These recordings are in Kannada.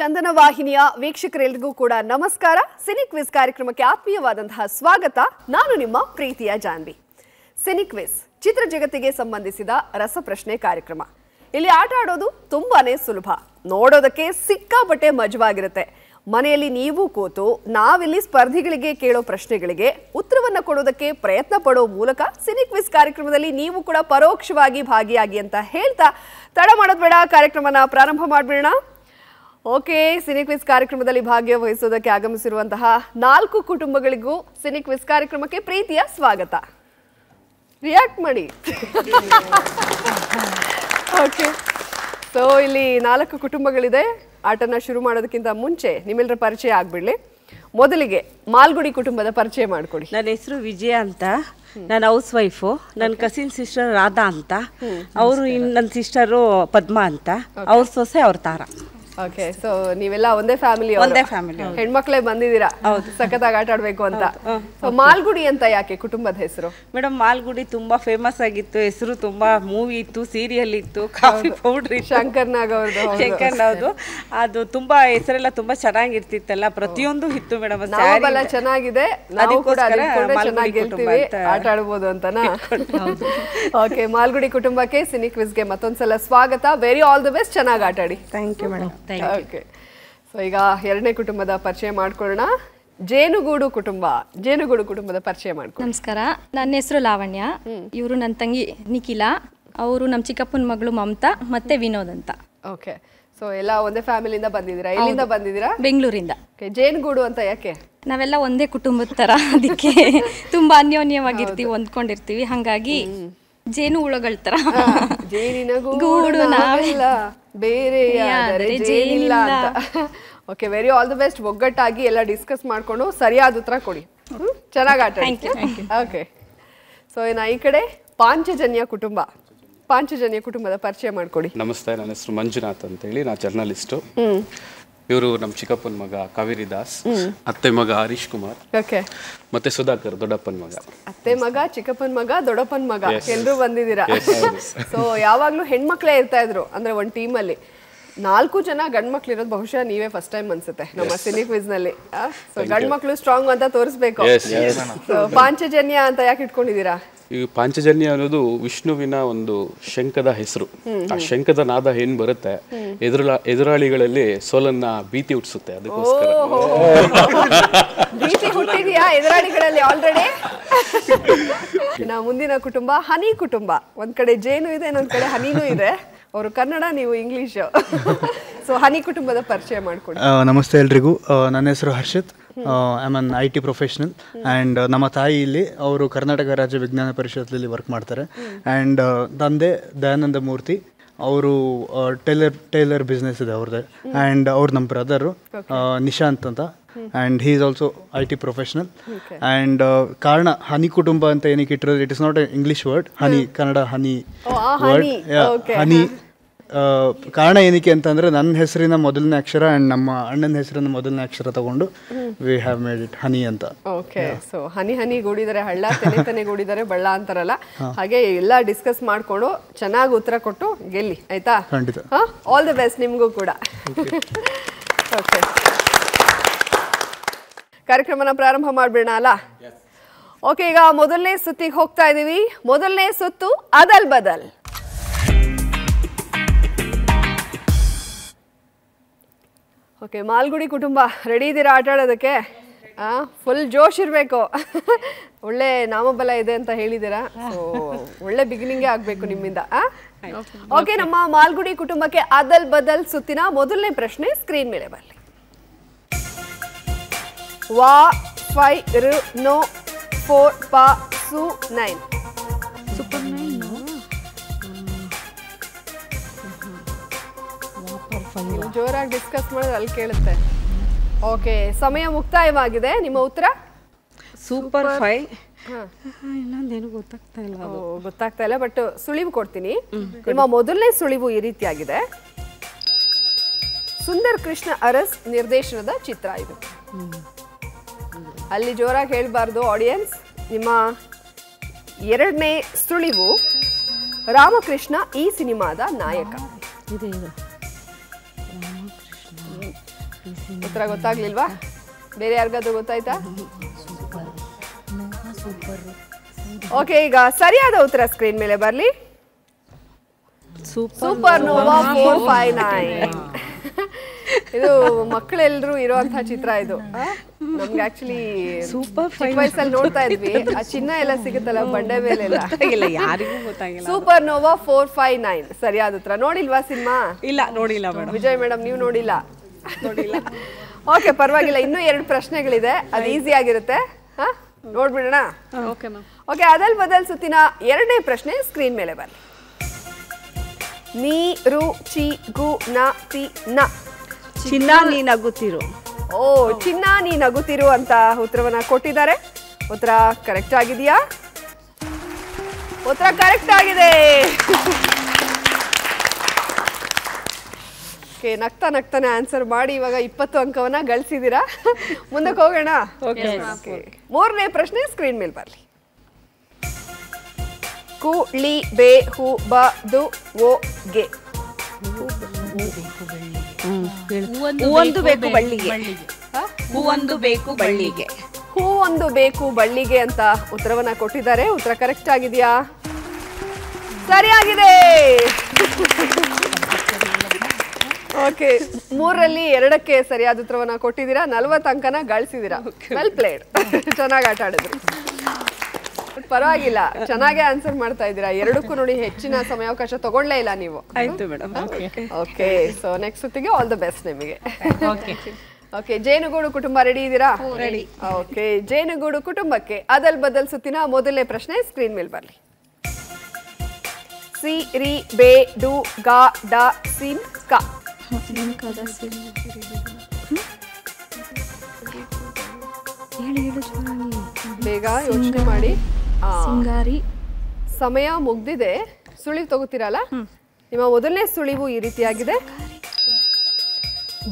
ಚಂದನ ವಾಹಿನಿಯ ವೀಕ್ಷಕರೆಲ್ಲರಿಗೂ ಕೂಡ ನಮಸ್ಕಾರ. ಸಿನಿ ಕ್ವಿಜ್ ಕಾರ್ಯಕ್ರಮಕ್ಕೆ ಆತ್ಮೀಯವಾದಂತಹ ಸ್ವಾಗತ. ನಾನು ನಿಮ್ಮ ಪ್ರೀತಿಯ ಜಾನ್ವಿ. ಸಿನಿ ಕ್ವಿಜ್ ಚಿತ್ರ ಜಗತ್ತಿಗೆ ಸಂಬಂಧಿಸಿದ ರಸಪ್ರಶ್ನೆ ಕಾರ್ಯಕ್ರಮ. ಇಲ್ಲಿ ಆಟ ಆಡೋದು ತುಂಬಾನೇ ಸುಲಭ, ನೋಡೋದಕ್ಕೆ ಸಿಕ್ಕಾಪಟ್ಟೆ ಮಜವಾಗಿರುತ್ತೆ. ಮನೆಯಲ್ಲಿ ನೀವು ಕೂತು ನಾವಿಲ್ಲಿ ಸ್ಪರ್ಧಿಗಳಿಗೆ ಕೇಳೋ ಪ್ರಶ್ನೆಗಳಿಗೆ ಉತ್ತರವನ್ನು ಕೊಡೋದಕ್ಕೆ ಪ್ರಯತ್ನ ಪಡೋ ಮೂಲಕ ಸಿನಿ ಕ್ವಿಜ್ ಕಾರ್ಯಕ್ರಮದಲ್ಲಿ ನೀವು ಕೂಡ ಪರೋಕ್ಷವಾಗಿ ಭಾಗಿಯಾಗಿ ಅಂತ ಹೇಳ್ತಾ ತಡ ಮಾಡೋದು ಬೇಡ, ಕಾರ್ಯಕ್ರಮನ ಪ್ರಾರಂಭ ಮಾಡಿಬಿಡೋಣ. ಓಕೆ, ಸಿನಿ ಕ್ವಿಜ್ ಕಾರ್ಯಕ್ರಮದಲ್ಲಿ ಭಾಗವಹಿಸೋದಕ್ಕೆ ಆಗಮಿಸಿರುವಂತಹ 4 ಕುಟುಂಬಗಳಿಗೂ ಸಿನಿ ಕ್ವಿಜ್ ಕಾರ್ಯಕ್ರಮಕ್ಕೆ ಪ್ರೀತಿಯ ಸ್ವಾಗತ. ರಿಯಾಕ್ಟ್ ಮಾಡಿ. ಓಕೆ, ಸೊ ಇಲ್ಲಿ 4 ಕುಟುಂಬಗಳಿದೆ. ಆಟನ ಶುರು ಮಾಡೋದಕ್ಕಿಂತ ಮುಂಚೆ ನಿಮ್ಮೆಲ್ಲರ ಪರಿಚಯ ಆಗ್ಬಿಡ್ಲಿ. ಮೊದಲಿಗೆ ಮಾಲ್ಗುಡಿ ಕುಟುಂಬದ ಪರಿಚಯ ಮಾಡ್ಕೊಡಿ. ನನ್ನ ಹೆಸರು ವಿಜಯ ಅಂತ, ನಾನು ಹೌಸ್ ವೈಫು. ನನ್ನ ಕಸಿನ್ ಸಿಸ್ಟರ್ ರಾಧಾ ಅಂತ, ಅವರು ನನ್ನ ಸಿಸ್ಟರು ಪದ್ಮಾ ಅಂತ, ಅವ್ರ ಸೊಸೆ ಅವ್ರ ತಾರ. ಓಕೆ, ಸೊ ನೀವೆಲ್ಲ ಒಂದೇ ಫ್ಯಾಮಿಲಿ ಹೆಣ್ಮಕ್ಳೇ ಬಂದಿದ್ದೀರಾ, ಸಖತ್ತಾಗಿ ಆಟ ಆಡ್ಬೇಕು ಅಂತ. ಸೊ ಮಾಲ್ಗುಡಿ ಅಂತ ಯಾಕೆ ಕುಟುಂಬದ ಹೆಸರು? ಮೇಡಮ್, ಮಾಲ್ಗುಡಿ ತುಂಬಾ ಫೇಮಸ್ ಆಗಿತ್ತು, ಹೆಸರು ತುಂಬಾ ಮೂವಿ ಇತ್ತು, ಸೀರಿಯಲ್ ಇತ್ತು, ಕಾಫಿ ಪೌಡರ್ ಇತ್ತು, ಶಂಕರ್ನಾಗ್ ಅವ್ರದ್ದು. ಅದು ತುಂಬಾ ಹೆಸರೆಲ್ಲ ತುಂಬಾ ಚೆನ್ನಾಗಿರ್ತಿತ್ತಲ್ಲ, ಪ್ರತಿಯೊಂದು ಇತ್ತು ಮೇಡಮ್. ಚೆನ್ನಾಗಿದೆ, ಆಟ ಆಡ್ಬೋದು ಅಂತನಾ? ಓಕೆ, ಮಾಲ್ಗುಡಿ ಕುಟುಂಬಕ್ಕೆ ಸಿನಿ ಕ್ವಿಜ್ಗೆ ಮತ್ತೊಂದ್ಸಲ ಸ್ವಾಗತ. ವೆರಿ ಆಲ್ ದಿ ಬೆಸ್ಟ್, ಚೆನ್ನಾಗಿ ಆಟ ಆಡಿ. Thank you madam. Okay, so ಈಗ ಎರಡನೇ ಕುಟುಂಬದ ಪರಿಚಯ ಮಾಡ್ಕೊಳ್ಳೋಣ. ಜೇನುಗೂಡು ಕುಟುಂಬದ ಪರಿಚಯ ಮಾಡ್ಕೊಳ್ಳಿ. ನಮಸ್ಕಾರ, ನನ್ನ ಹೆಸರು ಲಾವಣ್ಯ, ಇವರು ನನ್ನ ತಂಗಿ ನಿಖಿಲ, ಅವರು ನಮ್ಮ ಚಿಕ್ಕಪ್ಪನ ಮಗಳು ಮಮತಾ, ಮತ್ತೆ ವಿನೋದ್ ಅಂತ. ಓಕೆ, ಸೊ ಎಲ್ಲ ಒಂದೇ ಫ್ಯಾಮಿಲಿಯಿಂದ ಬಂದಿದ್ದೀರಾ? ಎಲ್ಲಿಂದ ಬಂದಿದ್ದೀರಾ? ಬೆಂಗಳೂರಿಂದ. ಜೇನುಗೂಡು ಅಂತ ಯಾಕೆ? ನಾವೆಲ್ಲ ಒಂದೇ ಕುಟುಂಬದ ತರ, ಅದಕ್ಕೆ ತುಂಬಾ ಅನ್ಯೋನ್ಯವಾಗಿರ್ತೀವಿ, ಹೊಂದ್ಕೊಂಡಿರ್ತೀವಿ, ಹಂಗಾಗಿ ಜೇನು ಹುಳುಗಳ ತರ. ಜೇನಿನ ಗೂಡು ನಾವೆಲ್ಲ ಬೇರೆ ಜೇನಿಲ್ಲ ಅಂತ. Okay, very all the best. ಒಗ್ಗಟ್ಟಾಗಿ ಎಲ್ಲ ಡಿಸ್ಕಸ್ ಮಾಡ್ಕೊಂಡು ಸರಿಯಾದ ಉತ್ತರ ಕೊಡಿ. ಚೆನ್ನಾಗಿ ಆಟ. ಓಕೆ, ಸೊ ಇನ್ನು ಈ ಕಡೆ ಪಾಂಚಜನ್ಯ ಕುಟುಂಬದ ಪರಿಚಯ ಮಾಡ್ಕೊಡಿ. ನಮಸ್ತೆ, ನನ್ನ ಹೆಸರು ಮಂಜುನಾಥ್ ಅಂತ ಹೇಳಿ, ನಾ ಜರ್ನಲಿಸ್ಟು. ಇವರು ನಮ್ಮ ಚಿಕ್ಕಪ್ಪನ ಮಗ ಕಾವೇರಿ ದಾಸ್, ಅತ್ತೆ ಮಗ ಹರೀಶ್ ಕುಮಾರ್, ಮತ್ತೆ ಸುಧಾಕರ್ ದೊಡ್ಡಪ್ಪನ ಮಗ. ಅತ್ತೆ ಮಗ, ಚಿಕ್ಕಪ್ಪನ ಮಗ, ದೊಡ್ಡಪ್ಪನ ಮಗ, ಎಲ್ಲರೂ ಬಂದಿದ್ದೀರಾ. ಸೊ ಯಾವಾಗ್ಲೂ ಹೆಣ್ಮಕ್ಳೇ ಇರ್ತಾ ಇದ್ರು, ಅಂದ್ರೆ ಒಂದ್ ಟೀಮ್ ಅಲ್ಲಿ 4 ಜನ ಗಂಡ್ ಮಕ್ಳು ಇರೋದು ಬಹುಶಃ ನೀವೇ ಫಸ್ಟ್ ಟೈಮ್ ಅನ್ಸುತ್ತೆ ನಮ್ಮ ಸಿನಿ ಕ್ವಿಜ್ ನಲ್ಲಿ. ಸೊ ಗಂಡ್ ಮಕ್ಳು ಸ್ಟ್ರಾಂಗ್ ಅಂತ ತೋರಿಸ್ಬೇಕು. ಪಾಂಚಜನ್ಯ ಅಂತ ಯಾಕೆ ಇಟ್ಕೊಂಡಿದ್ದೀರಾ? ಈ ಪಾಂಚಜನ್ಯ ಅನ್ನೋದು ವಿಷ್ಣುವಿನ ಒಂದು ಶಂಖದ ಹೆಸರು. ಆ ಶಂಖದ ನಾದ ಏನ್ ಬರುತ್ತೆ, ಎದುರಾಳಿಗಳಲ್ಲಿ ಸೋಲನ್ನ ಭೀತಿ ಹುಟ್ಟಿಸುತ್ತೆ. ಅದಕ್ಕೋಸ್ಕರ ಭೀತಿ ಹುಟ್ಟಿದ್ಯಾ ಎದುರಾಳಿಗಳಲ್ಲಿ ಆಲ್ರೆಡಿ? ಮುಂದಿನ ಕುಟುಂಬ ಹನಿ ಕುಟುಂಬ. ಒಂದ್ ಕಡೆ ಜೇನು ಇದೆ, ಇನ್ನೊಂದ್ ಕಡೆ ಹನಿನೂ ಇದೆ. ಅವರು ಕನ್ನಡ, ನೀವು ಇಂಗ್ಲಿಷ್. ಸೊ ಹನಿ ಕುಟುಂಬದ ಪರಿಚಯ ಮಾಡ್ಕೊಡಿ. ನಮಸ್ತೆ ಎಲ್ರಿಗೂ, ನನ್ನ ಹೆಸರು Harshit. I am an IT professional and ನಮ್ಮ ತಾಯಿ ಇಲ್ಲಿ ಅವರು ಕರ್ನಾಟಕ ರಾಜ್ಯ ವಿಜ್ಞಾನ ಪರಿಷತ್ತಲ್ಲಿ ವರ್ಕ್ ಮಾಡ್ತಾರೆ. ಆ್ಯಂಡ್ ತಂದೆ ದಯಾನಂದ ಮೂರ್ತಿ, ಅವರು ಟೈಲರ್ ಬಿಸ್ನೆಸ್ ಇದೆ ಅವ್ರದ್ದೇ. ಆ್ಯಂಡ್ ಅವ್ರು ನಮ್ಮ ಬ್ರದರು ನಿಶಾಂತ್ ಅಂತ, and he is also IT professional. And ಕಾರಣ ಹನಿ ಕುಟುಂಬ ಅಂತ ಏನಕ್ಕೆ ಇಟ್ಟಿರೋದು, it is not a English word, ಹನಿ ಕನ್ನಡ ಹನಿ ವರ್ಡ್. ಹನಿ ಕಾರಣ ಏನಕ್ಕೆ ಅಂತಂದರೆ ನನ್ನ ಹೆಸರಿನ ಮೊದಲನೇ ಅಕ್ಷರ ಆ್ಯಂಡ್ ನಮ್ಮ ಅಣ್ಣನ ಹೆಸರಿನ ಮೊದಲನೇ ಅಕ್ಷರ ತಗೊಂಡು ವಿ ಹ್ಯಾವ್ ಮೇಡ್ ಇಟ್ ಹನಿ ಅಂತ. ಓಕೆ, ಸೊ ಹನಿ ಗೂಡಿದರೆ ಹಳ್ಳ, ತೆನೆ ಗೂಡಿದರೆ ಬಳ್ಳ ಅಂತಾರಲ್ಲ, ಹಾಗೆ ಎಲ್ಲ ಡಿಸ್ಕಸ್ ಮಾಡಿಕೊಂಡು ಚೆನ್ನಾಗಿ ಉತ್ತರ ಕೊಟ್ಟು ಗೆಲ್ಲಿ, ಆಯ್ತಾ? ಖಂಡಿತ. ಆಲ್ ದಿ ಬೆಸ್ಟ್ ನಿಮಗೂ ಕೂಡ. ಓಕೆ, ಕಾರ್ಯಕ್ರಮನ ಪ್ರಾರಂಭ ಮಾಡ್ಬಿಡೋಣ ಅಲ್ಲ? ಓಕೆ, ಈಗ ಮೊದಲನೇ ಸುತ್ತಿಗೆ ಹೋಗ್ತಾ ಇದೀವಿ. ಮೊದಲನೇ ಸುತ್ತು ಅದಲ್ ಬದಲ್. ಓಕೆ, ಮಾಲ್ಗುಡಿ ಕುಟುಂಬ ರೆಡಿ ಇದ್ದೀರಾ ಆಟ ಆಡೋದಕ್ಕೆ? ಫುಲ್ ಜೋಶ್ ಇರಬೇಕು. ಒಳ್ಳೆ ನಾಮಬಲ ಇದೆ ಅಂತ ಹೇಳಿದ್ದೀರಾ, ಸೊ ಒಳ್ಳೆ ಬಿಗಿನಿಂಗೇ ಆಗಬೇಕು ನಿಮ್ಮಿಂದ. ಓಕೆ, ನಮ್ಮ ಮಾಲ್ಗುಡಿ ಕುಟುಂಬಕ್ಕೆ ಅದಲ್ ಬದಲ್ ಸುತ್ತಿನ ಮೊದಲನೇ ಪ್ರಶ್ನೆ ಸ್ಕ್ರೀನ್ ಮೇಲೆ ಬರಲಿ. ವಾ ಫೈ ರು ನೋ 4 ಪಾ ಸು 9. ಸೂಪರ್ 9 ಜೋರಾಗಿ ಡಿಸ್ಕಸ್ ಮಾಡಿದ್ರೆ ಅಲ್ಲಿ ಕೇಳುತ್ತೆ. ಓಕೆ, ಸಮಯ ಮುಕ್ತಾಯವಾಗಿದೆ. ನಿಮ್ಮ ಉತ್ತರ ಸೂಪರ್ 5. ಇನ್ನೊಂದೇನು ಗೊತ್ತಾಗ್ತಾ ಇಲ್ಲ, ಬಟ್ ಸುಳಿವು ಕೊಡ್ತೀನಿ. ನಿಮ್ಮ ಮೊದಲನೇ ಸುಳಿವು ಈ ರೀತಿಯಾಗಿದೆ. ಸುಂದರ್ ಕೃಷ್ಣ ಅರಸ್ ನಿರ್ದೇಶನದ ಚಿತ್ರ ಇದು. ಅಲ್ಲಿ ಜೋರಾಗಿ ಹೇಳ್ಬಾರ್ದು ಆಡಿಯನ್ಸ್. ನಿಮ್ಮ ಎರಡನೇ ಸುಳಿವು ರಾಮಕೃಷ್ಣ ಈ ಸಿನಿಮಾದ ನಾಯಕ. ಉತ್ತರ ಗೊತ್ತಾಗ್ಲಿಲ್ವಾ? ಬೇರೆ ಯಾರಿಗಾದ್ರೂ ಗೊತ್ತಾಯ್ತಾ? ಓಕೆ, ಈಗ ಸರಿಯಾದ ಉತ್ತರ ಸ್ಕ್ರೀನ್ ಮೇಲೆ ಬರ್ಲಿ. ಸೂಪರ್ ನೋವಾ 459. ಇದು ಮಕ್ಕಳೆಲ್ಲರೂ ಇರುವಂತಹ ಚಿತ್ರ ಇದು. ನಮ್ಗೆ ಆಕ್ಚುಲಿ ಚಿಕ್ಕ ವಯಸ್ಸಲ್ಲಿ ನೋಡ್ತಾ ಇದ್ವಿ, ಆ ಚಿನ್ನ ಎಲ್ಲ ಸಿಗುತ್ತಲ್ಲ ಬಂಡೆ ಮೇಲೆಲ್ಲ. ಯಾರಿಗೂ ಗೊತ್ತಾಗಿಲ್ಲ. ಸೂಪರ್ ನೋವಾ 459 ಸರಿಯಾದ ಉತ್ತರ. ನೋಡಿಲ್ವಾ ಸಿನಿಮಾ? ಇಲ್ಲ, ನೋಡಿಲ್ಲ ಮೇಡಮ್. ವಿಜಯ್ ಮೇಡಮ್, ನೀವು ನೋಡಿಲ್ಲ? ಓಕೆ, ಪರವಾಗಿಲ್ಲ. ಇನ್ನೂ 2 ಪ್ರಶ್ನೆಗಳಿದೆ, ಅದು ಈಸಿ ಆಗಿರುತ್ತೆ. ನೋಡ್ಬಿಡೋಣ. ಓಕೆ, ಅದಲ್ ಬದಲ್ ಸುತ್ತಿನ 2ನೇ ಪ್ರಶ್ನೆ ಸ್ಕ್ರೀನ್ ಮೇಲೆ ಬನ್ನಿ. ನೀರು ಚಿ ಗು ನ ತಿ ನ. ಚಿನ್ನ ನೀ ನಗುತ್ತಿರು. ಓ, ಚಿನ್ನ ನೀ ನಗುತ್ತಿರು ಅಂತ ಉತ್ತರವನ್ನ ಕೊಟ್ಟಿದ್ದಾರೆ. ಉತ್ತರ ಕರೆಕ್ಟ್ ಆಗಿದೆಯಾ? ಉತ್ತರ ಕರೆಕ್ಟ್ ಆಗಿದೆ. ಓಕೆ, ನಗ್ತಾ ನಗ್ತಾನೆ ಆನ್ಸರ್ ಮಾಡಿ ಇವಾಗ 20 ಅಂಕವನ್ನ ಗಳಿಸಿದ್ದೀರಾ. ಮುಂದಕ್ಕೆ ಹೋಗೋಣ. 3ನೇ ಪ್ರಶ್ನೆ ಸ್ಕ್ರೀನ್ ಮೇಲೆ ಬರಲಿ. ಕು ಳಿ ಬೆ ಹು ಬ ದು ಓ ಗೆ. ಹೂವೊಂದು ಬೇಕು ಬಳ್ಳಿಗೆ. ಹೂವೊಂದು ಬೇಕು ಬಳ್ಳಿಗೆ. ಹೂವೊಂದು ಬೇಕು ಬಳ್ಳಿಗೆ ಅಂತ ಉತ್ತರವನ್ನ ಕೊಟ್ಟಿದ್ದಾರೆ. ಉತ್ತರ ಕರೆಕ್ಟ್ ಆಗಿದೆಯಾ? ಸರಿಯಾಗಿದೆ. ಓಕೆ, 3ರಲ್ಲಿ 2ಕ್ಕೆ ಸರಿಯಾದ ಉತ್ತರವನ್ನ ಕೊಟ್ಟಿದ್ದೀರಾ. 40 ಅಂಕನ ಗಳಿಸಿದ್ದೀರಾ. Well played. ಚೆನ್ನಾಗಿ ಆಟ ಆಡಿದ್ರು. ಪರವಾಗಿಲ್ಲ, ಚೆನ್ನಾಗೇ ಆನ್ಸರ್ ಮಾಡ್ತಾ ಇದ್ದೀರಾ. 2ಕ್ಕೂ ನೋಡಿ ಹೆಚ್ಚಿನ ಸಮಯಾವಕಾಶ ತಗೊಳ್ಳೇ ಇಲ್ಲ ನೀವು. ಆಯ್ತು ಮೇಡಮ್. ಓಕೆ, ಸೊ ನೆಕ್ಸ್ಟ್ ಸುತ್ತಿಗೆ ಆಲ್ ದ ಬೆಸ್ಟ್ ನಿಮಗೆ. ಓಕೆ, ಜೇನುಗೂಡು ಕುಟುಂಬ ರೆಡಿ ಇದ್ದೀರಾ? ರೆಡಿ. ಓಕೆ, ಜೇನುಗೂಡು ಕುಟುಂಬಕ್ಕೆ ಅದಲ್ ಬದಲ್ ಸುತ್ತಿನ ಮೊದಲನೇ ಪ್ರಶ್ನೆ ಸ್ಕ್ರೀನ್ ಮೇಲೆ ಬರಲಿ. ಸಿ ರಿ ಬೆ ಡು ಗ ಡ ಸಿನ್ ಕ. ಬೇಗ ಯೋಚನೆ ಮಾಡಿ. ಸಿಂಗಾರಿ. ಸಮಯ ಮುಗ್ದಿದೆ. ಸುಳಿವು ತಗೋತೀರಲ್ಲ? ನಿಮ್ಮ ಮೊದಲನೇ ಸುಳಿವು ಈ ರೀತಿಯಾಗಿದೆ.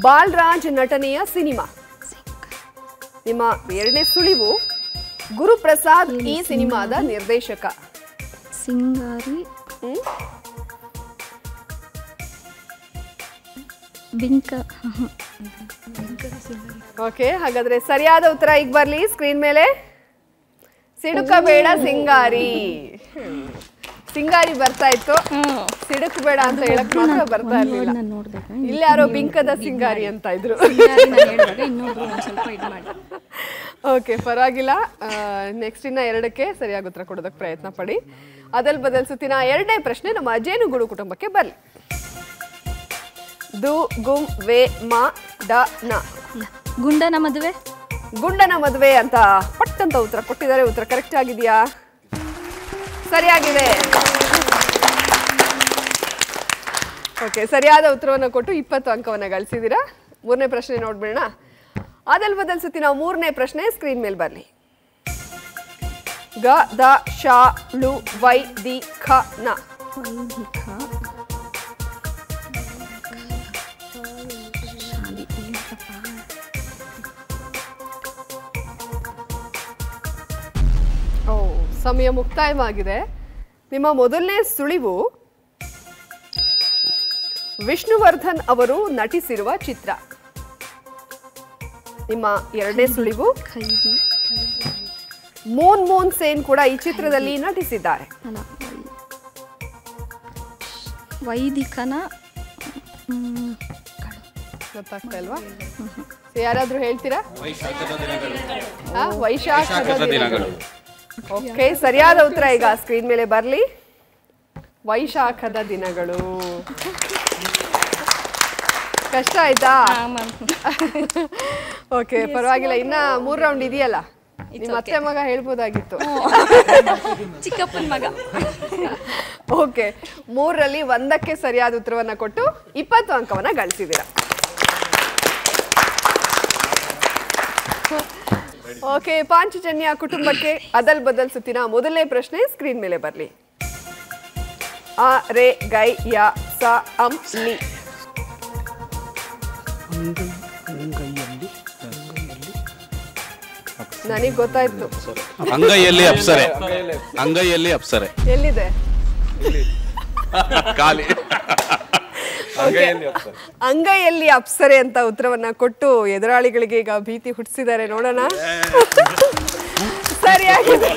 ಬಾಲ್ರಾಜ್ ನಟನೆಯ ಸಿನಿಮಾ. ನಿಮ್ಮ 2ನೇ ಸುಳಿವು ಗುರುಪ್ರಸಾದ್ ಈ ಸಿನಿಮಾದ ನಿರ್ದೇಶಕ. ಸಿಂಗಾರಿ. ಬಿಂಕ. ಓಕೆ, ಹಾಗಾದ್ರೆ ಸರಿಯಾದ ಉತ್ತರ ಈಗ ಬರ್ಲಿ ಸ್ಕ್ರೀನ್ ಮೇಲೆ. ಸಿಡುಕಬೇಡ ಸಿಂಗಾರಿ. ಸಿಂಗಾರಿ ಬರ್ತಾ ಇತ್ತು, ಸಿಡುಕಬೇಡ ಅಂತ ಹೇಳಕ್ ಮಾತ್ರ ಬರ್ತಾ ಇರ್ಲಿಲ್ಲ. ಇಲ್ಲಿ ಯಾರೋ ಬಿಂಕದ ಸಿಂಗಾರಿ ಅಂತ ಇದ್ರು. ಓಕೆ, ಪರವಾಗಿಲ್ಲ. ನೆಕ್ಸ್ಟ್ ಇನ್ನ 2ಕ್ಕೆ ಸರಿಯಾಗಿ ಉತ್ತರ ಕೊಡೋದಕ್ಕೆ ಪ್ರಯತ್ನ ಪಡಿ. ಅದಲ್ ಬದಲ್ ಸುತ್ತಿನ 2ನೇ ಪ್ರಶ್ನೆ ನಮ್ಮ ಜೇನುಗೂಡು ಕುಟುಂಬಕ್ಕೆ ಬರ್ಲಿ. ದು ಗುಂ ವೆ ಮ ಡ ನ. ಗುಂಡನ ಮದುವೆ. ಗುಂಡನ ಮದುವೆ ಅಂತ ಪಟ್ ಅಂತ ಉತ್ತರ ಕೊಟ್ಟಿದ್ದಾರೆ. ಉತ್ತರ ಕರೆಕ್ಟ್ ಆಗಿದೆಯಾ? ಸರಿಯಾಗಿದೆ. ಓಕೆ, ಸರಿಯಾದ ಉತ್ತರವನ್ನು ಕೊಟ್ಟು 20 ಅಂಕವನ್ನು ಗಳಿಸಿದ್ದೀರಾ. 3ನೇ ಪ್ರಶ್ನೆ ನೋಡ್ಬಿಡೋಣ. ಅದಲ್ ಬದಲ್ ಸುತ್ತಿನ 3ನೇ ಪ್ರಶ್ನೆ ಸ್ಕ್ರೀನ್ ಮೇಲೆ ಬರಲಿ. ಗ ದ ಶ ಳು ವೈ ದಿ ಖ ನ. ಸಮಯ ಮುಕ್ತಾಯವಾಗಿದೆ. ನಿಮ್ಮ ಮೊದಲನೇ ಸುಳಿವು ವಿಷ್ಣುವರ್ಧನ್ ಅವರು ನಟಿಸಿರುವ ಚಿತ್ರ. ನಿಮ್ಮ 2ನೇ ಸುಳಿವು ಮೋನ್ ಸೇನ್ ಕೂಡ ಈ ಚಿತ್ರದಲ್ಲಿ ನಟಿಸಿದ್ದಾರೆ. ವೈದಿಕನ. ಗೊತ್ತಾಗ್ತಾ ಇಲ್ವಾ? ಯಾರಾದ್ರೂ ಹೇಳ್ತೀರಾ? ವೈಶಾಖದ ದಿನಗಳು. ಓಕೆ, ಸರಿಯಾದ ಉತ್ತರ ಈಗ ಸ್ಕ್ರೀನ್ ಮೇಲೆ ಬರಲಿ. ವೈಶಾಖದ ದಿನಗಳು. ಕಷ್ಟ ಆಯ್ತಾ? ಓಕೆ, ಪರವಾಗಿಲ್ಲ. ಇನ್ನ 3 ರೌಂಡ್ ಇದೆಯಲ್ಲ, ನಿಮ್ಮ ಅತ್ತೆ ಮಗ ಹೇಳ್ಬೋದಾಗಿತ್ತು. ಚಿಕ್ಕಪ್ಪನ ಮಗ. ಓಕೆ, 3ರಲ್ಲಿ 1ಕ್ಕೆ ಸರಿಯಾದ ಉತ್ತರವನ್ನ ಕೊಟ್ಟು 20 ಅಂಕವನ್ನ ಗಳಿಸಿದ್ದೀರಾ. ಓಕೆ, ಪಾಂಚಜನ್ಯ ಕುಟುಂಬಕ್ಕೆ ಅದಲ್ ಬದಲ್ ಸುತ್ತಿನ ಮೊದಲನೇ ಪ್ರಶ್ನೆ ಸ್ಕ್ರೀನ್ ಮೇಲೆ ಬರಲಿ. ಅ ರೇ ಗೈ ಯ ಸ ಅಂ ಲಿ. ನನಗೆ ಗೊತ್ತಾಯ್ತು. ಅಂಗೈಯಲ್ಲಿ ಅಪ್ಸರೆ. ಅಂಗೈಯಲ್ಲಿ ಅಪ್ಸರೆ ಎಲ್ಲಿದೆ? ಖಾಲಿ. ಅಂಗೈಯಲ್ಲಿ ಅಪ್ಸರೆ ಅಂತ ಉತ್ತರವನ್ನ ಕೊಟ್ಟು ಎದುರಾಳಿಗಳಿಗೆ ಈಗ ಭೀತಿ ಹುಟ್ಟಿಸಿದ್ದಾರೆ. ನೋಡೋಣ. ಸರಿಯಾಗಿದೆ,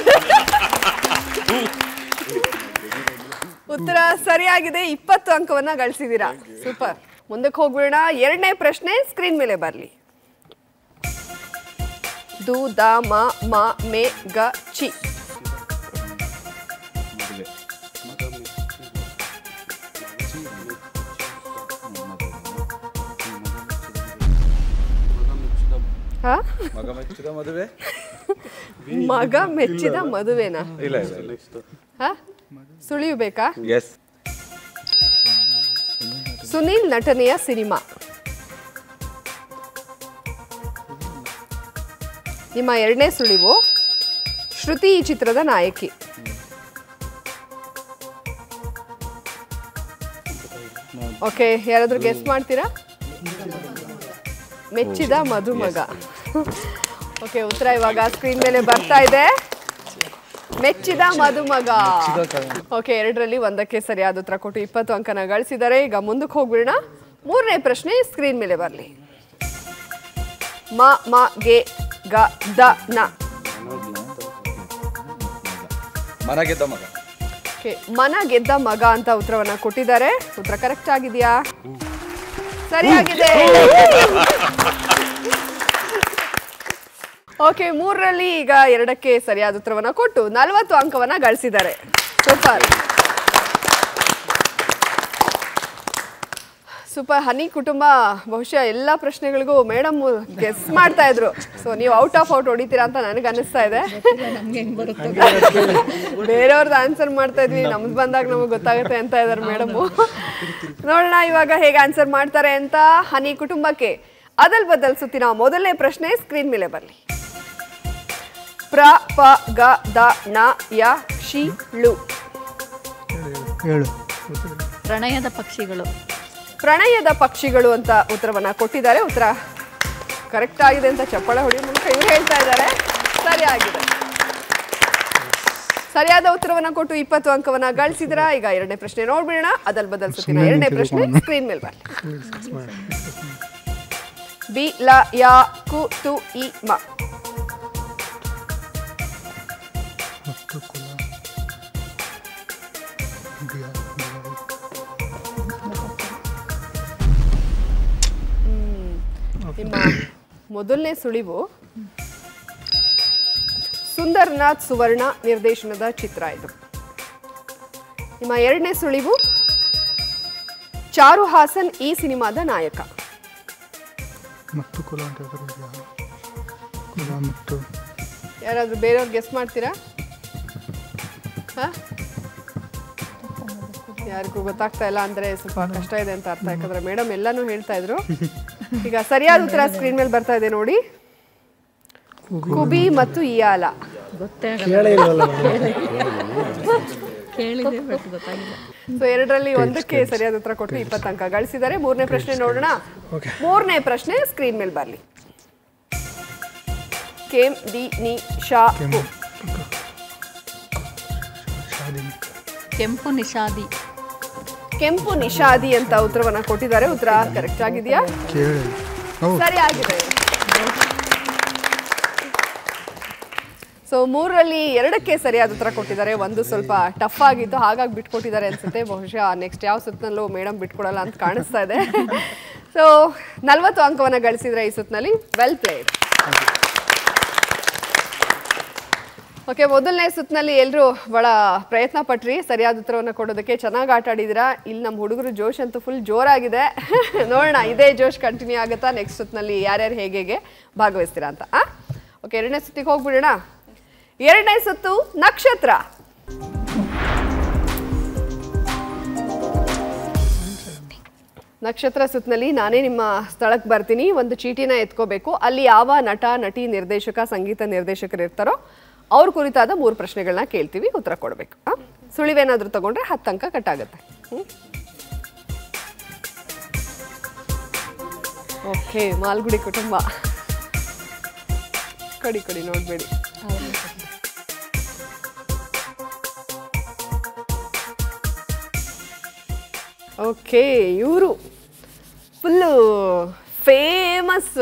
ಉತ್ತರ ಸರಿಯಾಗಿದೆ. 20 ಅಂಕವನ್ನ ಗಳಿಸಿದೀರಾ. ಸೂಪರ್. ಮುಂದಕ್ಕೆ ಹೋಗ್ಬಿಡೋಣ. ಎರಡನೇ ಪ್ರಶ್ನೆ ಸ್ಕ್ರೀನ್ ಮೇಲೆ ಬರ್ಲಿ. ದು ದ ಮ ಮ ಮೆ ಗ ಚಿ. ಮಗ ಮೆಚ್ಚಿದ ಮದುವೆನಾ? ಸುಳಿವು ಬೇಕಾ? ಸುನೀಲ್ ನಟನೆಯ ಸಿನಿಮಾ. ನಿಮ್ಮ ಎರಡನೇ ಸುಳಿವು ಶ್ರುತಿ ಈ ಚಿತ್ರದ ನಾಯಕಿ. ಓಕೆ, ಯಾರಾದ್ರೂ ಗೆಸ್ ಮಾಡ್ತೀರಾ? ಮೆಚ್ಚಿದ ಮದುಮಗ. ಓಕೆ, ಉತ್ತರ ಇವಾಗ ಸ್ಕ್ರೀನ್ ಮೇಲೆ ಬರ್ತಾ ಇದೆ. ಮೆಚ್ಚಿದ ಮದುಮಗ. ಓಕೆ, ಎರಡರಲ್ಲಿ ಒಂದಕ್ಕೆ ಸರಿಯಾದ ಉತ್ತರ ಕೊಟ್ಟು 20 ಅಂಕನ ಗಳಿಸಿದ್ದಾರೆ. ಈಗ ಮುಂದಕ್ಕೆ ಹೋಗ್ಬಿಡೋಣ. ಮೂರನೇ ಪ್ರಶ್ನೆ ಸ್ಕ್ರೀನ್ ಮೇಲೆ ಬರಲಿ. ಮ ಮ ಗೆ ಗ ದ ನ. ಮನ ಗೆದ್ದ ಮಗ. ಓಕೆ, ಮನ ಗೆದ್ದ ಮಗ ಅಂತ ಉತ್ತರವನ್ನ ಕೊಟ್ಟಿದ್ದಾರೆ. ಉತ್ತರ ಕರೆಕ್ಟ್ ಆಗಿದೆಯಾ? ಸರಿಯಾಗಿದೆ. ಓಕೆ, ಮೂರರಲ್ಲಿ ಈಗ ಎರಡಕ್ಕೆ ಸರಿಯಾದ ಉತ್ತರವನ್ನ ಕೊಟ್ಟು 40 ಅಂಕವನ್ನ ಗಳಿಸಿದ್ದಾರೆ. Super super. ಹನಿ ಕುಟುಂಬ ಬಹುಶಃ ಎಲ್ಲ ಪ್ರಶ್ನೆಗಳಿಗೂ ಮೇಡಮ್ ಗೆಸ್ ಮಾಡ್ತಾ ಇದ್ರು. ಸೊ ನೀವು ಔಟ್ ಹೊಡಿತೀರಾ ಅಂತ ನನಗೆ ಅನಿಸ್ತಾ ಇದೆ. ಬೇರೆಯವ್ರದ್ದು ಆನ್ಸರ್ ಮಾಡ್ತಾ ಇದ್ವಿ, ನಮ್ದು ಬಂದಾಗ ನಮಗೆ ಗೊತ್ತಾಗುತ್ತೆ ಅಂತ ಇದ್ದಾರೆ ಮೇಡಮ್. ನೋಡೋಣ ಇವಾಗ ಹೇಗೆ ಆನ್ಸರ್ ಮಾಡ್ತಾರೆ ಅಂತ. ಹನಿ ಕುಟುಂಬಕ್ಕೆ ಅದಲ್ ಬದಲ್ ಸುತ್ತಿನ ಮೊದಲನೇ ಪ್ರಶ್ನೆ ಸ್ಕ್ರೀನ್ ಮೇಲೆ ಬರಲಿ. ಪ್ರ ಪ ಗ ದ ನ ಯ ಶಿ ಳು. ಪ್ರಣಯದ ಪಕ್ಷಿಗಳು. ಪ್ರಣಯದ ಪಕ್ಷಿಗಳು ಅಂತ ಉತ್ತರವನ್ನ ಕೊಟ್ಟಿದ್ದಾರೆ. ಉತ್ತರ ಕರೆಕ್ಟ್ ಆಗಿದೆ ಅಂತ ಚಪ್ಪಾಳೆ ಹೊಡೆಯುವ ಮೂಲಕ ಇವ್ರು ಹೇಳ್ತಾ ಇದ್ದಾರೆ. ಸರಿಯಾಗಿದೆ. ಸರಿಯಾದ ಉತ್ತರವನ್ನ ಕೊಟ್ಟು 20 ಅಂಕವನ್ನ ಗಳಿಸಿದ್ರ. ಈಗ ಎರಡನೇ ಪ್ರಶ್ನೆ ನೋಡ್ಬಿಡೋಣ. ಅದಲ್ ಬದಲ್ ಸುತ್ತಿನ ಎರಡನೇ ಪ್ರಶ್ನೆ ಸ್ಕ್ರೀನ್ ಮೇಲೆ ಬರಲಿ. ಬಿ ಲ ಯ ಕು ತು ಇ ಮ. ನಿಮ್ಮ ಮೊದಲನೇ ಸುಳಿವು ಸುಂದರ್ನಾಥ್ ಸುವರ್ಣ ನಿರ್ದೇಶನದ ಚಿತ್ರ ಇದು. ನಿಮ್ಮ ಎರಡನೇ ಸುಳಿವು ಚಾರು ಹಾಸನ್ ಈ ಸಿನಿಮಾದ ನಾಯಕ. ಯಾರಾದ್ರೂ ಬೇರೆಯವ್ರು ಗೆಸ್ ಮಾಡ್ತೀರಾ? ಯಾರಿಗೂ ಗೊತ್ತಾಗ್ತಾ ಇಲ್ಲ ಅಂದ್ರೆ ಸ್ವಲ್ಪ ಕಷ್ಟ ಇದೆ ಅಂತ ಅರ್ಥ. ಯಾಕಂದ್ರೆ ಮೇಡಮ್ ಎಲ್ಲಾನು ಹೇಳ್ತಾ ಇದ್ರು. ಈಗ ಸರಿಯಾದ ಉತ್ತರ ಸ್ಕ್ರೀನ್ ಮೇಲೆ ಬರ್ತಾ ಇದೆ ನೋಡಿ. ಕುಬಿ ಮತ್ತು ಇಯಾಲ. ಸೊ ಎರಡರಲ್ಲಿ ಒಂದಕ್ಕೆ ಸರಿಯಾದ ಉತ್ತರ ಕೊಟ್ಟು 20 ಅಂಕ ಗಳಿಸಿದ್ದಾರೆ. ಮೂರನೇ ಪ್ರಶ್ನೆ ನೋಡೋಣ. ಮೂರನೇ ಪ್ರಶ್ನೆ ಸ್ಕ್ರೀನ್ ಮೇಲೆ ಬರಲಿ. ಕೇಮ್ ದಿ ನಿ ಶಾ ಕು. ಕೆಂಪು ನಿಷಾದಿ. ಕೆಂಪು ನಿಷಾದಿ ಅಂತ ಉತ್ತರವನ್ನ ಕೊಟ್ಟಿದ್ದಾರೆ. ಉತ್ತರ ಕರೆಕ್ಟ್ ಆಗಿದೆಯಾ? ಸರಿಯಾಗಿದೆ. ಸೊ ಮೂರರಲ್ಲಿ ಎರಡಕ್ಕೆ ಸರಿಯಾದ ಉತ್ತರ ಕೊಟ್ಟಿದ್ದಾರೆ. ಒಂದು ಸ್ವಲ್ಪ ಟಫ್ ಆಗಿತ್ತು, ಹಾಗಾಗಿ ಬಿಟ್ಕೊಟ್ಟಿದ್ದಾರೆ ಅನ್ಸುತ್ತೆ. ಬಹುಶಃ ನೆಕ್ಸ್ಟ್ ಯಾವ ಸುತ್ತಿನಲ್ಲೂ ಮೇಡಮ್ ಬಿಟ್ಕೊಡಲ್ಲ ಅಂತ ಕಾಣಿಸ್ತಾ ಇದೆ. ಸೊ 40 ಅಂಕವನ್ನ ಗಳಿಸಿದ್ರೆ ಈ ಸುತ್ತಿನಲ್ಲಿ. Well played. ಓಕೆ, ಮೊದಲನೇ ಸುತ್ತಿನಲ್ಲಿ ಎಲ್ಲರೂ ಬಹಳ ಪ್ರಯತ್ನ ಪಟ್ರಿ ಸರಿಯಾದ ಉತ್ತರವನ್ನು ಕೊಡೋದಕ್ಕೆ. ಚೆನ್ನಾಗಿ ಆಟ ಆಡಿದಿರಾ. ಇಲ್ಲಿ ನಮ್ಮ ಹುಡುಗರು ಜೋಶ್ ಅಂತೂ ಫುಲ್ ಜೋರಾಗಿದೆ. ನೋಡೋಣ ಇದೇ ಜೋಶ್ ಕಂಟಿನ್ಯೂ ಆಗುತ್ತಾ ನೆಕ್ಸ್ಟ್ ಸುತ್ತಿನಲ್ಲಿ, ಯಾರ್ಯಾರು ಹೇಗೆ ಭಾಗವಹಿಸ್ತೀರಾ ಅಂತ. ಓಕೆ, ಎರಡನೇ ಸುತ್ತಿಗೆ ಹೋಗ್ಬಿಡೋಣ. ಎರಡನೇ ಸುತ್ತು ನಕ್ಷತ್ರ. ನಕ್ಷತ್ರ ಸುತ್ತಿನಲ್ಲಿ ನಾನೇ ನಿಮ್ಮ ಸ್ಥಳಕ್ಕೆ ಬರ್ತೀನಿ. ಒಂದು ಚೀಟಿನ ಎತ್ಕೋಬೇಕು. ಅಲ್ಲಿ ಯಾವ ನಟ, ನಟಿ, ನಿರ್ದೇಶಕ, ಸಂಗೀತ ನಿರ್ದೇಶಕರು ಇರ್ತಾರೋ ಅವ್ರ ಕುರಿತಾದ 3 ಪ್ರಶ್ನೆಗಳನ್ನ ಕೇಳ್ತೀವಿ. ಉತ್ತರ ಕೊಡಬೇಕು. ಸುಳಿವೇನಾದ್ರೂ ತಗೊಂಡ್ರೆ 10 ಅಂಕ ಕಟ್ಟಾಗುತ್ತೆ. ಓಕೆ, ಮಾಲ್ಗುಡಿ ಕುಟುಂಬ. ಕಡಿ ಕಡಿ ನೋಡ್ಬೇಡಿ. ಓಕೆ, ಇವರು ಫುಲ್ಲು ಫೇಮಸ್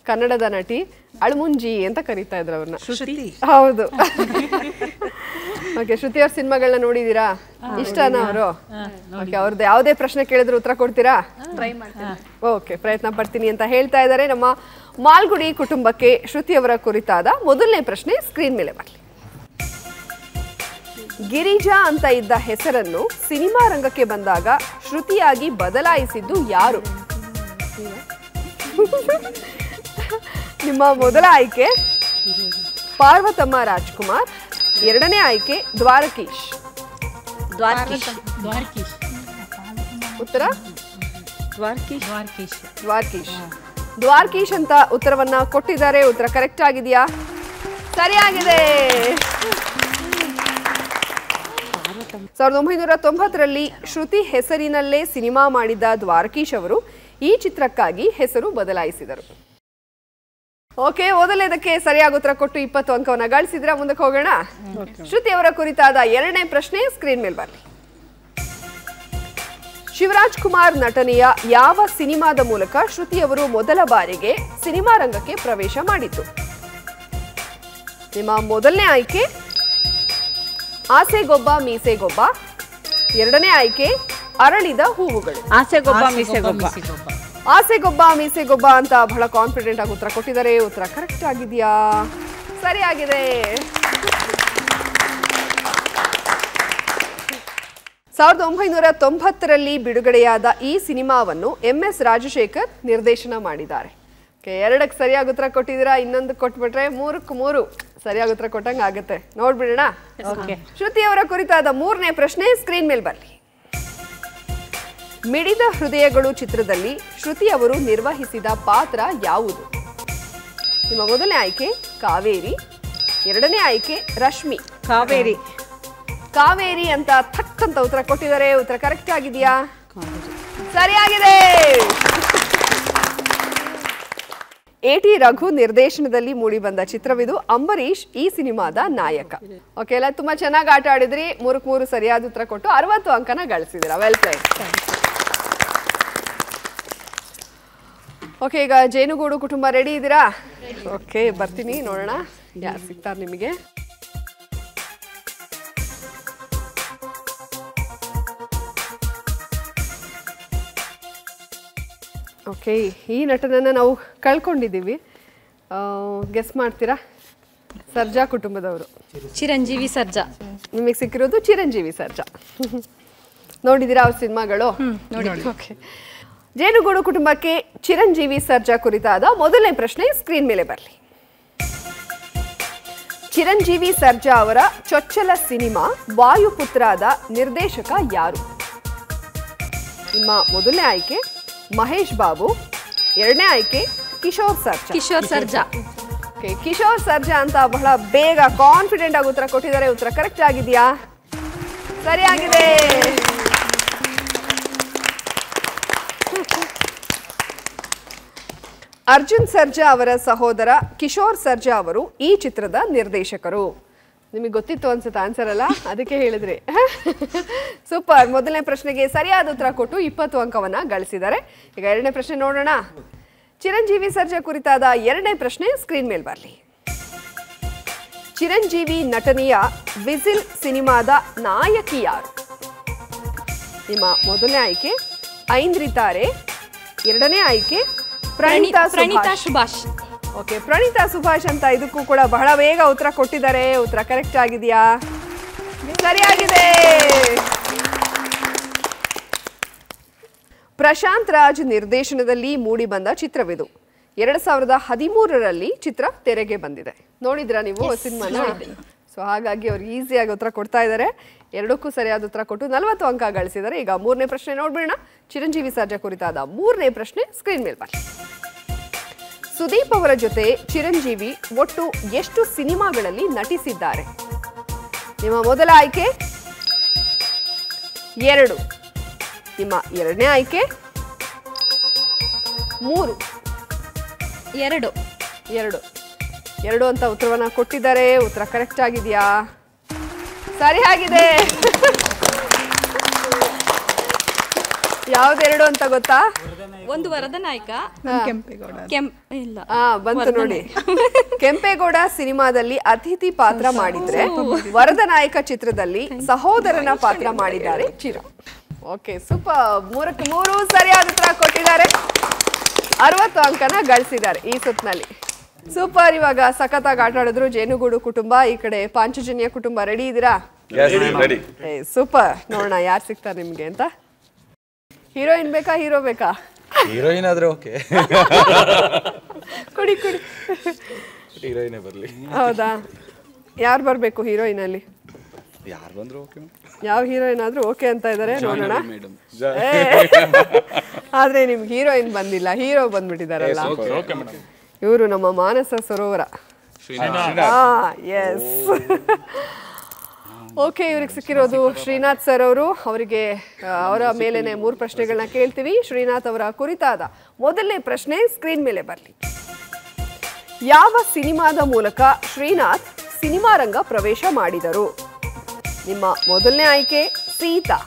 ಕನ್ನಡದ ನಟಿ ಅಳ್ಮುಂಜಿ ಅಂತ ಕರೀತಾ ಇದ್ರು ಅವ್ರನ್ನ. ಹೌದು. ಓಕೆ, ಶ್ರುತಿ ಅವ್ರ ಸಿನಿಮಾಗಳನ್ನ ನೋಡಿದೀರಾ? ಇಷ್ಟನಾ ಅವರು? ಓಕೆ, ಅವ್ರದ್ದು ಯಾವುದೇ ಪ್ರಶ್ನೆ ಕೇಳಿದ್ರು ಉತ್ತರ ಕೊಡ್ತೀರಾ? ಓಕೆ, ಪ್ರಯತ್ನ ಪಡ್ತೀನಿ ಅಂತ ಹೇಳ್ತಾ ಇದ್ದಾರೆ. ನಮ್ಮ ಮಾಲ್ಗುಡಿ ಕುಟುಂಬಕ್ಕೆ ಶ್ರುತಿಯವರ ಕುರಿತಾದ ಮೊದಲನೇ ಪ್ರಶ್ನೆ ಸ್ಕ್ರೀನ್ ಮೇಲೆ ಬರಲಿ. ಗಿರಿಜಾ ಅಂತ ಇದ್ದ ಹೆಸರನ್ನು ಸಿನಿಮಾ ರಂಗಕ್ಕೆ ಬಂದಾಗ ಶ್ರುತಿಯಾಗಿ ಬದಲಾಯಿಸಿದ್ದು ಯಾರು? ನಿಮ್ಮ ಮೊದಲ ಆಯ್ಕೆ ಪಾರ್ವತಮ್ಮ ರಾಜ್ಕುಮಾರ್, ಎರಡನೇ ಆಯ್ಕೆ ದ್ವಾರಕೀಶ್. ಉತ್ತರ ದ್ವಾರಕೀಶ್ ಅಂತ ಉತ್ತರವನ್ನ ಕೊಟ್ಟಿದ್ದಾರೆ. ಉತ್ತರ ಕರೆಕ್ಟ್ ಆಗಿದೆಯಾ? ಸರಿಯಾಗಿದೆ. 1990ರಲ್ಲಿ ಶ್ರುತಿ ಹೆಸರಿನಲ್ಲೇ ಸಿನಿಮಾ ಮಾಡಿದ ದ್ವಾರಕೀಶ್ ಅವರು ಈ ಚಿತ್ರಕ್ಕಾಗಿ ಹೆಸರು ಬದಲಾಯಿಸಿದರು. ಓಕೆ, ಮೊದಲನೇದಕ್ಕೆ ಸರಿಯಾಗಿ ಉತ್ತರ ಕೊಟ್ಟು 20 ಅಂಕವನ್ನ ಗಳಿಸಿದ್ರ. ಮುಂದಕ್ಕೆ ಹೋಗೋಣ. ಶ್ರುತಿ ಅವರ ಕುರಿತಾದ ಎರಡನೇ ಪ್ರಶ್ನೆ ಸ್ಕ್ರೀನ್ ಮೇಲೆ ಬರಲಿ. ಶಿವರಾಜ್ ಕುಮಾರ್ ನಟನೆಯ ಯಾವ ಸಿನಿಮಾದ ಮೂಲಕ ಶ್ರುತಿ ಅವರು ಮೊದಲ ಬಾರಿಗೆ ಸಿನಿಮಾ ರಂಗಕ್ಕೆ ಪ್ರವೇಶ ಮಾಡಿದ್ದು? ನಿಮ್ಮ ಮೊದಲನೇ ಆಯ್ಕೆ ಆಸೆಗೊಬ್ಬ ಮೀಸೆಗೊಬ್ಬ, ಎರಡನೇ ಆಯ್ಕೆ ಅರಳಿದ ಹೂವುಗಳು. ಆಸೆಗೊಬ್ಬ ಮೀಸೆಗೊಬ್ಬ ಅಂತ ಬಹಳ ಕಾನ್ಫಿಡೆಂಟ್ ಆಗಿ ಉತ್ತರ ಕೊಟ್ಟಿದ್ದಾರೆ. ಉತ್ತರ ಕರೆಕ್ಟ್ ಆಗಿದೆಯಾ? ಸರಿಯಾಗಿದೆ. 1990ರಲ್ಲಿ ಬಿಡುಗಡೆಯಾದ ಈ ಸಿನಿಮಾವನ್ನು MS ರಾಜಶೇಖರ್ ನಿರ್ದೇಶನ ಮಾಡಿದ್ದಾರೆ. ಎರಡಕ್ಕೆ ಸರಿಯಾಗಿ ಉತ್ತರ ಕೊಟ್ಟಿದ್ದೀರಾ. ಇನ್ನೊಂದು ಕೊಟ್ಬಿಟ್ರೆ 3ಕ್ಕೆ 3 ಸರಿಯಾಗಿ ಉತ್ತರ ಕೊಟ್ಟಂಗೆ ಆಗುತ್ತೆ. ನೋಡ್ಬಿಡೋಣ. ಶ್ರುತಿ ಅವರ ಕುರಿತಾದ ಮೂರನೇ ಪ್ರಶ್ನೆ ಸ್ಕ್ರೀನ್ ಮೇಲೆ ಬರಲಿ. ಮಿಡಿದ ಹೃದಯಗಳು ಚಿತ್ರದಲ್ಲಿ ಶ್ರುತಿ ಅವರು ನಿರ್ವಹಿಸಿದ ಪಾತ್ರ ಯಾವುದು? ನಿಮ್ಮ ಮೊದಲನೇ ಆಯ್ಕೆ ಕಾವೇರಿ, ಎರಡನೇ ಆಯ್ಕೆ ರಶ್ಮಿ. ಕಾವೇರಿ ಅಂತ ಥಕ್ ಅಂತ ಉತ್ತರ ಕೊಟ್ಟಿದ್ದಾರೆ. ಉತ್ತರ ಕರೆಕ್ಟ್ ಆಗಿದೆಯಾ? ಸರಿಯಾಗಿದೆ. AT ರಘು ನಿರ್ದೇಶನದಲ್ಲಿ ಮೂಡಿ ಬಂದ ಚಿತ್ರವಿದು. ಅಂಬರೀಶ್ ಈ ಸಿನಿಮಾದ ನಾಯಕ. ಓಕೆ, ಎಲ್ಲ ತುಂಬಾ ಚೆನ್ನಾಗಿ ಆಟ ಆಡಿದ್ರಿ. 3ಕ್ಕೆ 3 ಸರಿಯಾದ ಉತ್ತರ ಕೊಟ್ಟು 60 ಅಂಕನ ಗಳಿಸಿದಿರಾ. Well played. ಓಕೆ, ಈಗ ಜೇನುಗೂಡು ಕುಟುಂಬ ರೆಡಿ ಇದ್ದೀರಾ? ಓಕೆ, ಬರ್ತೀನಿ, ನೋಡೋಣ ಯಾರು ಸಿಗ್ತಾರೆ ನಿಮಗೆ. ಓಕೆ, ಈ ನಟನನ್ನು ನಾವು ಕಳ್ಕೊಂಡಿದ್ದೀವಿ. ಗೆಸ್ ಮಾಡ್ತೀರಾ? ಸರ್ಜಾ ಕುಟುಂಬದವರು. ಚಿರಂಜೀವಿ ಸರ್ಜಾ. ನಿಮಗೆ ಸಿಕ್ಕಿರೋದು ಚಿರಂಜೀವಿ ಸರ್ಜಾ. ನೋಡಿದ್ದೀರಾ ಅವ್ರ ಸಿನಿಮಾಗಳು? ಓಕೆ, ಜೇನುಗೂಡು ಕುಟುಂಬಕ್ಕೆ ಚಿರಂಜೀವಿ ಸರ್ಜಾ ಕುರಿತಾದ ಮೊದಲನೇ ಪ್ರಶ್ನೆ ಸ್ಕ್ರೀನ್ ಮೇಲೆ ಬರಲಿ. ಚಿರಂಜೀವಿ ಸರ್ಜಾ ಅವರ ಚೊಚ್ಚಲ ಸಿನಿಮಾ ವಾಯುಪುತ್ರಾದ ನಿರ್ದೇಶಕ ಯಾರು? ನಿಮ್ಮ ಮೊದಲನೇ ಆಯ್ಕೆ ಮಹೇಶ್ ಬಾಬು, ಎರಡನೇ ಆಯ್ಕೆ ಕಿಶೋರ್ ಸರ್ಜಾ. ಓಕೆ, ಕಿಶೋರ್ ಸರ್ಜಾ ಅಂತ ಬಹಳ ಬೇಗ ಕಾನ್ಫಿಡೆಂಟ್ ಆಗಿ ಉತ್ತರ ಕೊಟ್ಟಿದ್ದಾರೆ. ಉತ್ತರ ಕರೆಕ್ಟ್ ಆಗಿದೆಯಾ? ಸರಿಯಾಗಿದೆ. ಅರ್ಜುನ್ ಸರ್ಜಾ ಅವರ ಸಹೋದರ ಕಿಶೋರ್ ಸರ್ಜಾ ಅವರು ಈ ಚಿತ್ರದ ನಿರ್ದೇಶಕರು. ನಿಮಗೆ ಗೊತ್ತಿತ್ತು ಅನ್ಸುತ್ತೆ ಆನ್ಸರ್ ಅಲ್ಲ, ಅದಕ್ಕೆ ಹೇಳಿದ್ರಿ. ಸೂಪರ್. ಮೊದಲನೇ ಪ್ರಶ್ನೆಗೆ ಸರಿಯಾದ ಉತ್ತರ ಕೊಟ್ಟು 20 ಅಂಕವನ್ನ ಗಳಿಸಿದ್ದಾರೆ. ಈಗ ಎರಡನೇ ಪ್ರಶ್ನೆ ನೋಡೋಣ. ಚಿರಂಜೀವಿ ಸರ್ಜಾ ಕುರಿತಾದ ಎರಡನೇ ಪ್ರಶ್ನೆ ಸ್ಕ್ರೀನ್ ಮೇಲೆ ಬರಲಿ. ಚಿರಂಜೀವಿ ನಟನೆಯ ವಿಸಿಲ್ ಸಿನಿಮಾದ ನಾಯಕಿ ಯಾರು? ನಿಮ್ಮ ಮೊದಲನೇ ಆಯ್ಕೆ ಐಂದ್ರಿತಾರೆ, ಎರಡನೇ ಆಯ್ಕೆ ಪ್ರಣೀತಾ ಸುಭಾಷ್. ಓಕೆ, ಪ್ರಣೀತಾ ಸುಭಾಷ್ ಅಂತ ಇದಕ್ಕೂ ಕೂಡ ಬಹಳ ಬೇಗ ಉತ್ತರ ಕೊಟ್ಟಿದ್ದಾರೆ. ಉತ್ತರ ಕರೆಕ್ಟ್ ಆಗಿದೆಯಾ? ಸರಿಯಾಗಿದೆ. ಪ್ರಶಾಂತ್ ರಾಜ್ ನಿರ್ದೇಶನದಲ್ಲಿ ಮೂಡಿ ಬಂದ ಚಿತ್ರವಿದು. 2013ರಲ್ಲಿ ಚಿತ್ರ ತೆರೆಗೆ ಬಂದಿದೆ. ನೋಡಿದ್ರಾ ನೀವು ಸಿನಿಮಾನ? ಸೊ ಹಾಗಾಗಿ ಅವ್ರು ಈಸಿಯಾಗಿ ಉತ್ತರ ಕೊಡ್ತಾ ಇದ್ದಾರೆ. ಎರಡಕ್ಕೂ ಸರಿಯಾದ ಉತ್ತರ ಕೊಟ್ಟು 40 ಅಂಕ ಗಳಿಸಿದ್ದಾರೆ. ಈಗ ಮೂರನೇ ಪ್ರಶ್ನೆ ನೋಡ್ಬಿಡೋಣ. ಚಿರಂಜೀವಿ ಸರ್ಜಾ ಕುರಿತಾದ ಮೂರನೇ ಪ್ರಶ್ನೆ ಸ್ಕ್ರೀನ್ ಮೇಲೆ ಬರಲಿ. ಸುದೀಪ್ ಅವರ ಜೊತೆ ಚಿರಂಜೀವಿ ಒಟ್ಟು ಎಷ್ಟು ಸಿನಿಮಾಗಳಲ್ಲಿ ನಟಿಸಿದ್ದಾರೆ? ನಿಮ್ಮ ಮೊದಲ ಆಯ್ಕೆ 2, ನಿಮ್ಮ ಎರಡನೇ ಆಯ್ಕೆ 3. 2 ಅಂತ ಉತ್ತರವನ್ನ ಕೊಟ್ಟಿದ್ದಾರೆ. ಉತ್ತರ ಕರೆಕ್ಟ್ ಆಗಿದೆಯಾ? ಸರಿಯಾಗಿದೆ. ಯಾವ್ದೆರಡು ಅಂತ ಗೊತ್ತಾ? ಒಂದು ವರದ ನಾಯಕ ಇಲ್ಲ ಬಂತು ನೋಡಿ. ಕೆಂಪೇಗೌಡ ಸಿನಿಮಾದಲ್ಲಿ ಅತಿಥಿ ಪಾತ್ರ ಮಾಡಿದ್ರೆ ವರದ ನಾಯಕ ಚಿತ್ರದಲ್ಲಿ ಸಹೋದರನ ಪಾತ್ರ ಮಾಡಿದ್ದಾರೆ ಚಿರು. Okay, super. 3ಕ್ಕೆ 3 ಸರಿಯಾದ ಉತ್ತರ ಕೊಟ್ಟಿದ್ದಾರೆ. 60 ಅಂಕನ ಗಳಿಸಿದ್ದಾರೆ ಈ ಸುತ್ತಿನಲ್ಲಿ. ಸೂಪರ್. ಇವಾಗ ಸಖತ್ತಾಗಿ ಆಟ ಆಡಿದ್ರು ಜೇನುಗೂಡು ಕುಟುಂಬ, ಈ ಕಡೆ ಪಾಂಚಜನ್ಯ ಕುಟುಂಬ. ರೆಡಿ ಇದ್ದೀರಾ? ಸೂಪರ್. ನೋಡೋಣ ಯಾರು ಸಿಗ್ತಾರೆ ನಿಮ್ಗೆ ಅಂತ. ಹೀರೋಯಿನ್ ಬೇಕಾ ಹೀರೋ ಬೇಕಾ? ಹೀರೋಯಿನ್ ಆದ್ರೆ ಓಕೆ. ಕುಡಿ ಕುಡಿ. ಹೀರೋಯಿನೇ ಬರಲಿ. ಹೌದಾ? ಯಾರು ಬರಬೇಕು ಹೀರೋಯಿನ್ ಅಲ್ಲಿ? ಯಾರು ಬಂದ್ರು ಓಕೆ. ಯಾವ ಹೀರೋಯಿನ್ ಆದ್ರೂ ಓಕೆ ಅಂತ ಇದಾರೆ. ನೋಡೋಣ. ಆದ್ರೆ ನಿಮ್ಗೆ ಹೀರೋಯಿನ್ ಬಂದಿಲ್ಲ, ಹೀರೋ ಬಂದ್ಬಿಟ್ಟಿದಾರಲ್ಲ. ಇವರು ನಮ್ಮ ಮಾನಸ ಸರೋವರ. ಎಸ್. ಓಕೆ, ಇವ್ರಿಗೆ ಸಿಕ್ಕಿರೋದು ಶ್ರೀನಾಥ್ ಸರ್ ಅವರು. ಅವರಿಗೆ ಅವರ ಮೇಲೇನೆ 3 ಪ್ರಶ್ನೆಗಳನ್ನ ಕೇಳ್ತೀವಿ. ಶ್ರೀನಾಥ್ ಅವರ ಕುರಿತಾದ ಮೊದಲನೇ ಪ್ರಶ್ನೆ ಸ್ಕ್ರೀನ್ ಮೇಲೆ ಬರಲಿ. ಯಾವ ಸಿನಿಮಾದ ಮೂಲಕ ಶ್ರೀನಾಥ್ ಸಿನಿಮಾ ರಂಗ ಪ್ರವೇಶ ಮಾಡಿದರು? ನಿಮ್ಮ ಮೊದಲನೇ ಆಯ್ಕೆ ಸೀತಾ,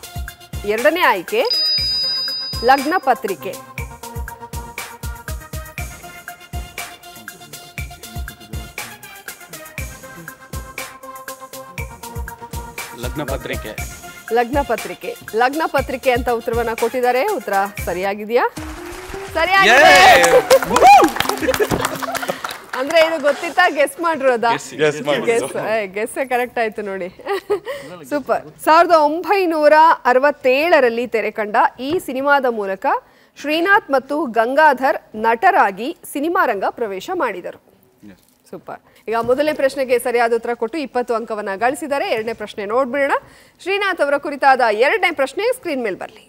ಎರಡನೇ ಆಯ್ಕೆ ಲಗ್ನ ಪತ್ರಿಕೆ. ಲಗ್ನ ಪತ್ರಿಕೆ ಅಂತ ಉತ್ತರವನ್ನ ಕೊಟ್ಟಿದ್ದಾರೆ. ಉತ್ತರ ಸರಿಯಾಗಿದೆಯಾ? ಸರಿಯಾಗಿದೆ. ಅಂದ್ರೆ ಇದು ಗೊತ್ತಿತ್ತಾ? ಗೆಸ್ ಮಾಡಿರೋದಾ? ಗೆಸ್ ಕರೆಕ್ಟ್ ಆಯ್ತು ನೋಡಿ. ಸೂಪರ್. 1967ರಲ್ಲಿ ತೆರೆ ಕಂಡ ಈ ಸಿನಿಮಾದ ಮೂಲಕ ಶ್ರೀನಾಥ್ ಮತ್ತು ಗಂಗಾಧರ್ ನಟರಾಗಿ ಸಿನಿಮಾ ರಂಗ ಪ್ರವೇಶ ಮಾಡಿದರು. ಸೂಪರ್. ಈಗ ಮೊದಲನೇ ಪ್ರಶ್ನೆಗೆ ಸರಿಯಾದ ಉತ್ತರ ಕೊಟ್ಟು 20 ಅಂಕವನ್ನ ಗಳಿಸಿದ್ದಾರೆ. ಎರಡನೇ ಪ್ರಶ್ನೆ ನೋಡ್ಬಿಡೋಣ. ಶ್ರೀನಾಥ್ ಅವರ ಕುರಿತಾದ ಎರಡನೇ ಪ್ರಶ್ನೆ ಸ್ಕ್ರೀನ್ ಮೇಲೆ ಬರಲಿ.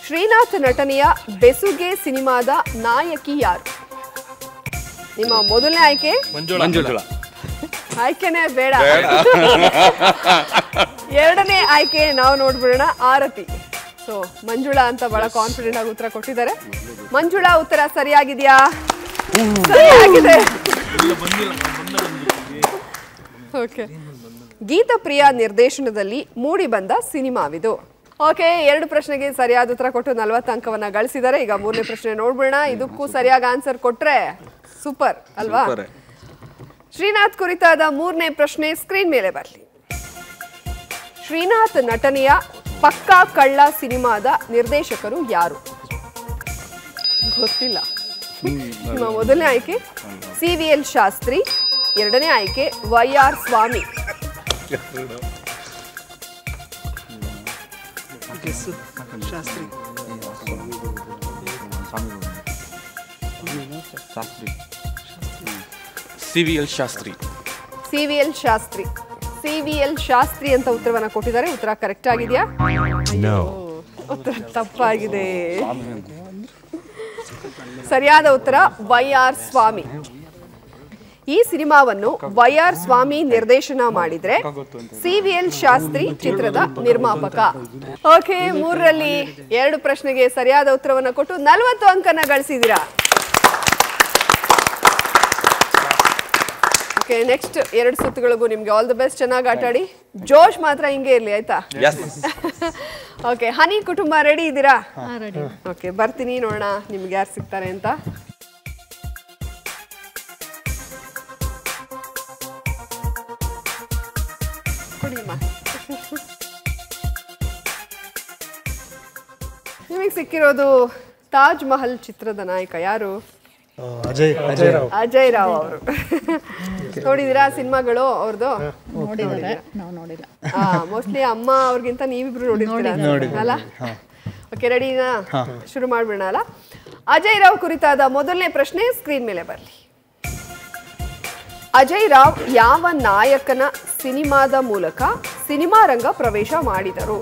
ಶ್ರೀನಾಥ್ ನಟನೆಯ ಬೆಸುಗೆ ಸಿನಿಮಾದ ನಾಯಕಿ ಯಾರು? ನಿಮ್ಮ ಮೊದಲನೇ ಆಯ್ಕೆ ಆಯ್ಕೆನೇ ಬೇಡ. ಎರಡನೇ ಆಯ್ಕೆ ನಾವು ನೋಡ್ಬಿಡೋಣ, ಆರತಿ. ಸೊ ಮಂಜುಳಾ ಅಂತ ಬಹಳ ಕಾನ್ಫಿಡೆಂಟ್ ಆಗಿ ಉತ್ತರ ಕೊಟ್ಟಿದ್ದಾರೆ. ಮಂಜುಳಾ ಉತ್ತರ ಸರಿಯಾಗಿದೆಯಾ? ಸರಿಯಾಗಿದೆ. ಓಕೆ. ಗೀತಪ್ರಿಯ ನಿರ್ದೇಶನದಲ್ಲಿ ಮೂಡಿ ಬಂದ ಸಿನಿಮಾವಿದು. ಓಕೆ, 2 ಪ್ರಶ್ನೆಗೆ ಸರಿಯಾದ ಉತ್ತರ ಕೊಟ್ಟು 40 ಅಂಕವನ್ನ ಗಳಿಸಿದ್ದಾರೆ. ಈಗ ಮೂರನೇ ಪ್ರಶ್ನೆ ನೋಡ್ಬಿಡೋಣ. ಇದಕ್ಕೂ ಸರಿಯಾಗಿ ಆನ್ಸರ್ ಕೊಟ್ರೆ ಸೂಪರ್ ಅಲ್ವಾ? ಶ್ರೀನಾಥ್ ಕುರಿತಾದ ಮೂರನೇ ಪ್ರಶ್ನೆ ಸ್ಕ್ರೀನ್ ಮೇಲೆ ಬರಲಿ. ಶ್ರೀನಾಥ್ ನಟನೆಯ ಪಕ್ಕಾ ಕಳ್ಳ ಸಿನಿಮಾದ ನಿರ್ದೇಶಕರು ಯಾರು? ಗೊತ್ತಿಲ್ಲ. ನಿಮ್ಮ ಮೊದಲನೇ ಆಯ್ಕೆ CVL ಶಾಸ್ತ್ರಿ, ಎರಡನೇ ಆಯ್ಕೆ YR ಸ್ವಾಮಿ. CVL ಶಾಸ್ತ್ರಿ ಅಂತ ಉತ್ತರವನ್ನ ಕೊಟ್ಟಿದ್ದಾರೆ. ಉತ್ತರ ಕರೆಕ್ಟ್ ಆಗಿದೆಯಾ? ಉತ್ತರ ತಪ್ಪಾಗಿದೆ. ಸರಿಯಾದ ಉತ್ತರ YR ಸ್ವಾಮಿ. ಈ ಸಿನಿಮಾವನ್ನು YR ಸ್ವಾಮಿ ನಿರ್ದೇಶನ ಮಾಡಿದ್ರೆ CVL ಶಾಸ್ತ್ರಿ ಚಿತ್ರದ ನಿರ್ಮಾಪಕ. ಓಕೆ, 3ರಲ್ಲಿ 2 ಪ್ರಶ್ನೆಗೆ ಸರಿಯಾದ ಉತ್ತರವನ್ನ ಕೊಟ್ಟು 40 ಅಂಕನ ಗಳಿಸಿದ್ದೀರಾ. ಓಕೆ, ನೆಕ್ಸ್ಟ್ 2 ಸುತ್ತುಗಳಿಗೂ ನಿಮ್ಗೆ ಆಲ್ ದಿ ಬೆಸ್ಟ್. ಚೆನ್ನಾಗಿ ಆಟ ಆಡಿ. ಜೋಶ್ ಮಾತ್ರ ಹಿಂಗೆ ಇರ್ಲಿ, ಆಯ್ತಾ? ಓಕೆ, ಹನಿ ಕುಟುಂಬ ರೆಡಿ ಇದ್ದೀರಾ? ಓಕೆ, ಬರ್ತೀನಿ, ನೋಡೋಣ ನಿಮ್ಗೆ ಯಾರು ಸಿಗ್ತಾರೆ ಅಂತ. ನಿಮಗೆ ಸಿಕ್ಕಿರೋದು ತಾಜ್ ಮಹಲ್ ಚಿತ್ರದ ನಾಯಕ ಯಾರು? ಅಜಯ್ ರಾವ್ ಅವರು. ನೋಡಿದಿರಾ ಸಿನಿಮಾಗಳು ಅವ್ರದ್ದು? ಮೋಸ್ಟ್ಲಿ ಅಮ್ಮ ಅವ್ರಿಗಿಂತ ನೀವಿಬ್ರು ನೋಡಿರ್ತೀರಾ ಅಲ್ಲ? ಓಕೆ, ರೆಡಿನಾ? ಶುರು ಮಾಡ್ಬಿಡೋಣ ಅಲ್ಲ? ಅಜಯ್ ರಾವ್ ಕುರಿತಾದ ಮೊದಲನೇ ಪ್ರಶ್ನೆ ಸ್ಕ್ರೀನ್ ಮೇಲೆ ಬರಲಿ. ಅಜಯ್ ರಾವ್ ಯಾವ ನಾಯಕನ ಸಿನಿಮಾದ ಮೂಲಕ ಸಿನಿಮಾ ರಂಗ ಪ್ರವೇಶ ಮಾಡಿದರು?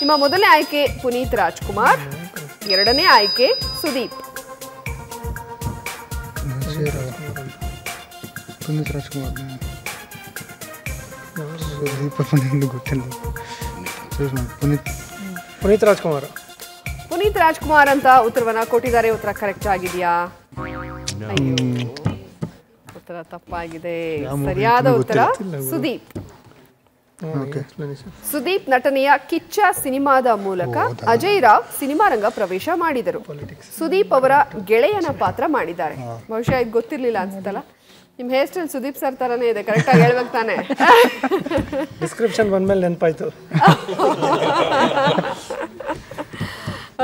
ನಿಮ್ಮ ಮೊದಲನೇ ಆಯ್ಕೆ ಪುನೀತ್ ರಾಜ್ಕುಮಾರ್, ಎರಡನೇ ಆಯ್ಕೆ ಸುದೀಪ್. ಪುನೀತ್ ರಾಜ್ಕುಮಾರ್ ಅಂತ ಉತ್ತರವನ್ನ ಕೊಟ್ಟಿದ್ದಾರೆ. ಉತ್ತರ ಕರೆಕ್ಟ್ ಆಗಿದೆಯಾ? ಉತ್ತರ ತಪ್ಪಾಗಿದೆ. ಸರಿಯಾದ ಉತ್ತರ ಸುದೀಪ್. ಸುದೀಪ್ ನಟನೆಯ ಕಿಚ್ಚ ಸಿನಿಮಾದ ಮೂಲಕ ಅಜಯ್ ರಾವ್ ಸಿನಿಮಾ ರಂಗ ಪ್ರವೇಶ ಮಾಡಿದರು. ಸುದೀಪ್ ಅವರ ಗೆಳೆಯನ ಪಾತ್ರ ಮಾಡಿದ್ದಾರೆ. ಬಹುಶಃ ಇದು ಗೊತ್ತಿರ್ಲಿಲ್ಲ ಅನ್ಸುತ್ತಲ್ಲ. ನಿಮ್ ಹೇರ್ ಸ್ಟೈಲ್ ಸುದೀಪ್ ಸರ್ ತರನೇ ಇದೆ, ಕರೆಕ್ಟ್ ಆಗಿ ಹೇಳ್ಬೇಕು ತಾನೆ. ಡಿಸ್ಕ್ರಿಪ್ಷನ್ ಬಂದ್ಮೇಲೆ ನೆನಪಾಯ್ತು.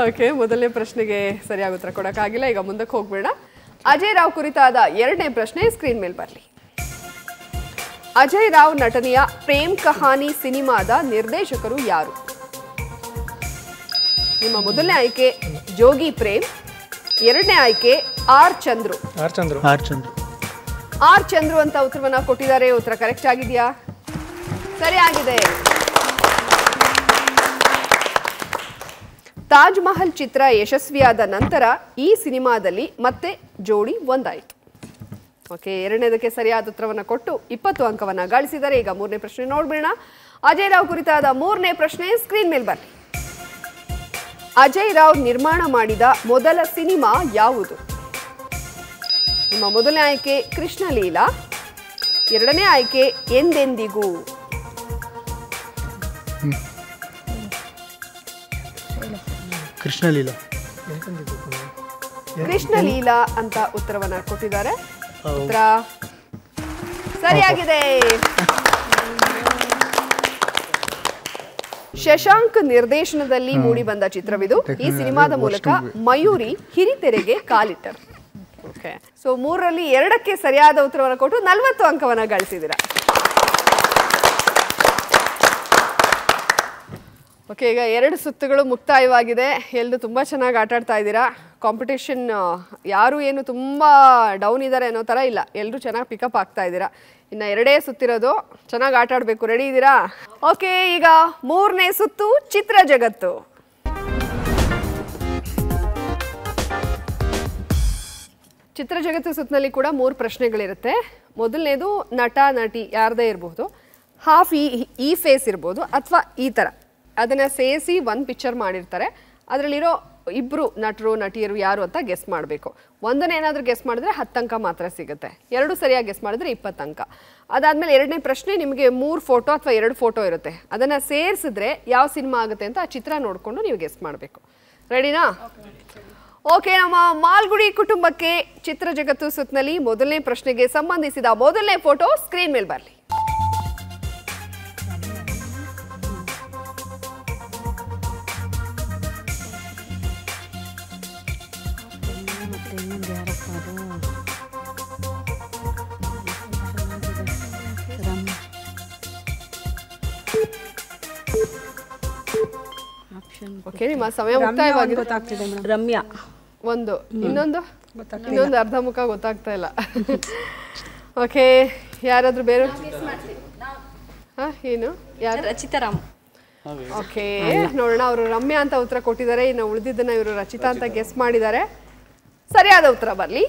ಓಕೆ, ಮೊದಲನೇ ಪ್ರಶ್ನೆಗೆ ಸರಿಯಾಗಿ ಉತ್ತರ ಕೊಡಕ್ಕಾಗಿಲ್ಲ. ಈಗ ಮುಂದಕ್ಕೆ ಹೋಗ್ಬೇಡ. ಅಜಯ್ ರಾವ್ ಕುರಿತಾದ ಎರಡನೇ ಪ್ರಶ್ನೆ ಸ್ಕ್ರೀನ್ ಮೇಲೆ ಬರಲಿ. ಅಜಯ್ ರಾವ್ ನಟನೆಯ ಪ್ರೇಮ್ ಕಹಾನಿ ಸಿನಿಮಾದ ನಿರ್ದೇಶಕರು ಯಾರು? ನಿಮ್ಮ ಮೊದಲನೇ ಆಯ್ಕೆ ಜೋಗಿ ಪ್ರೇಮ್, ಎರಡನೇ ಆಯ್ಕೆ ಆರ್ ಚಂದ್ರು. ಆರ್ ಚಂದ್ರು ಅಂತ ಉತ್ತರವನ್ನ ಕೊಟ್ಟಿದ್ದಾರೆ. ಉತ್ತರ ಕರೆಕ್ಟ್ ಆಗಿದೆಯಾ? ಸರಿಯಾಗಿದೆ. ತಾಜ್ ಮಹಲ್ ಚಿತ್ರ ಯಶಸ್ವಿಯಾದ ನಂತರ ಈ ಸಿನಿಮಾದಲ್ಲಿ ಮತ್ತೆ ಜೋಡಿ ಒಂದಾಯಿತು. ಓಕೆ, ಎರಡನೇದಕ್ಕೆ ಸರಿಯಾದ ಉತ್ತರವನ್ನು ಕೊಟ್ಟು 20 ಅಂಕವನ್ನು ಗಳಿಸಿದ್ದಾರೆ. ಈಗ ಮೂರನೇ ಪ್ರಶ್ನೆ ನೋಡ್ಬೇಡ. ಅಜಯ್ ರಾವ್ ಕುರಿತಾದ ಮೂರನೇ ಪ್ರಶ್ನೆ ಸ್ಕ್ರೀನ್ ಮೇಲೆ ಬರಲಿ. ಅಜಯ್ ರಾವ್ ನಿರ್ಮಾಣ ಮಾಡಿದ ಮೊದಲ ಸಿನಿಮಾ ಯಾವುದು? ನಿಮ್ಮ ಮೊದಲನೇ ಆಯ್ಕೆ ಕೃಷ್ಣ ಲೀಲಾ, ಎರಡನೇ ಆಯ್ಕೆ ಎಂದೆಂದಿಗೂ. ಕೃಷ್ಣ ಲೀಲಾ ಅಂತ ಉತ್ತರವನ್ನ ಕೊಟ್ಟಿದ್ದಾರೆ. ಉತ್ತರ ಸರಿಯಾಗಿದೆ. ಶಶಾಂಕ್ ನಿರ್ದೇಶನದಲ್ಲಿ ಮೂಡಿ ಬಂದ ಚಿತ್ರವಿದು. ಈ ಸಿನಿಮಾದ ಮೂಲಕ ಮಯೂರಿ ಹಿರಿತೆರೆಗೆ ಕಾಲಿಟ್ಟರು. ಓಕೆ, ಸೊ 3ರಲ್ಲಿ 2ಕ್ಕೆ ಸರಿಯಾದ ಉತ್ತರವನ್ನು ಕೊಟ್ಟು 40 ಅಂಕವನ್ನು ಗಳಿಸಿದ್ದೀರಾ. ಓಕೆ, ಈಗ 2 ಸುತ್ತುಗಳು ಮುಕ್ತಾಯವಾಗಿದೆ. ಎಲ್ಲರೂ ತುಂಬ ಚೆನ್ನಾಗಿ ಆಟ ಆಡ್ತಾ ಇದ್ದೀರಾ. ಕಾಂಪಿಟೇಷನ್ ಯಾರು ಏನು ತುಂಬ ಡೌನ್ ಇದ್ದಾರೆ ಅನ್ನೋ ಥರ ಇಲ್ಲ, ಎಲ್ಲರೂ ಚೆನ್ನಾಗಿ ಪಿಕಪ್ ಆಗ್ತಾ ಇದ್ದೀರಾ. ಇನ್ನು 2 ಸುತ್ತಿರೋದು, ಚೆನ್ನಾಗಿ ಆಟ ಆಡಬೇಕು. ರೆಡಿ ಇದ್ದೀರಾ? ಓಕೆ, ಈಗ 3ನೇ ಸುತ್ತು ಚಿತ್ರ ಜಗತ್ತು. ಚಿತ್ರ ಜಗತ್ತು ಸುತ್ತಿನಲ್ಲಿ ಕೂಡ 3 ಪ್ರಶ್ನೆಗಳಿರುತ್ತೆ. ಮೊದಲನೇದು ನಟ ನಟಿ ಯಾರದೇ ಇರಬಹುದು, ಹಾಫ್ ಈ ಫೇಸ್ ಇರ್ಬೋದು ಅಥವಾ ಈ ಥರ, ಅದನ್ನು ಸೇರಿಸಿ ಒಂದು ಪಿಕ್ಚರ್ ಮಾಡಿರ್ತಾರೆ. ಅದರಲ್ಲಿರೋ ಇಬ್ಬರು ನಟರು ನಟಿಯರು ಯಾರು ಅಂತ ಗೆಸ್ ಮಾಡಬೇಕು. ಒಂದನ್ನೇ ಏನಾದರೂ ಗೆಸ್ ಮಾಡಿದ್ರೆ 10 ಅಂಕ ಮಾತ್ರ ಸಿಗುತ್ತೆ. 2 ಸರಿಯಾಗಿ ಗೆಸ್ ಮಾಡಿದ್ರೆ 20 ಅಂಕ. ಅದಾದಮೇಲೆ ಎರಡನೇ ಪ್ರಶ್ನೆ, ನಿಮಗೆ 3 ಫೋಟೋ ಅಥವಾ 2 ಫೋಟೋ ಇರುತ್ತೆ. ಅದನ್ನು ಸೇರಿಸಿದ್ರೆ ಯಾವ ಸಿನಿಮಾ ಆಗುತ್ತೆ ಅಂತ ಆ ಚಿತ್ರ ನೋಡಿಕೊಂಡು ನೀವು ಗೆಸ್ ಮಾಡಬೇಕು. ರೆಡಿನಾ? ಓಕೆ, ನಮ್ಮ ಮಾಲ್ಗುಡಿ ಕುಟುಂಬಕ್ಕೆ ಚಿತ್ರ ಜಗತ್ತು ಸುತ್ತಿನಲ್ಲಿ ಮೊದಲನೇ ಪ್ರಶ್ನೆಗೆ ಸಂಬಂಧಿಸಿದ ಮೊದಲನೇ ಫೋಟೋ ಸ್ಕ್ರೀನ್ ಮೇಲೆ ಬರಲಿ. ಓಕೆ, ನಿಮ್ಮ ಸಮಯ ಮುಕ್ತಾಯವಾಗಿದೆ. ರಮ್ಯಾ ಒಂದು, ಇನ್ನೊಂದು ಅರ್ಧ ಮುಖ ಗೊತ್ತಾಗ್ತಾ ಇಲ್ಲ. ಓಕೆ, ಯಾರಾದ್ರೂ ಬೇರೆ? ಏನು ಯಾರು? ರಚಿತಾರಾಮ್. ಓಕೆ, ನೋಡೋಣ. ಅವರು ರಮ್ಯಾ ಅಂತ ಉತ್ತರ ಕೊಟ್ಟಿದ್ದಾರೆ. ಇನ್ನು ಉಳಿದಿದ್ದನ್ನ ಇವರು ರಚಿತಾ ಅಂತ ಗೆಸ್ ಮಾಡಿದ್ದಾರೆ. ಸರಿಯಾದ ಉತ್ತರ ಬರಲಿ.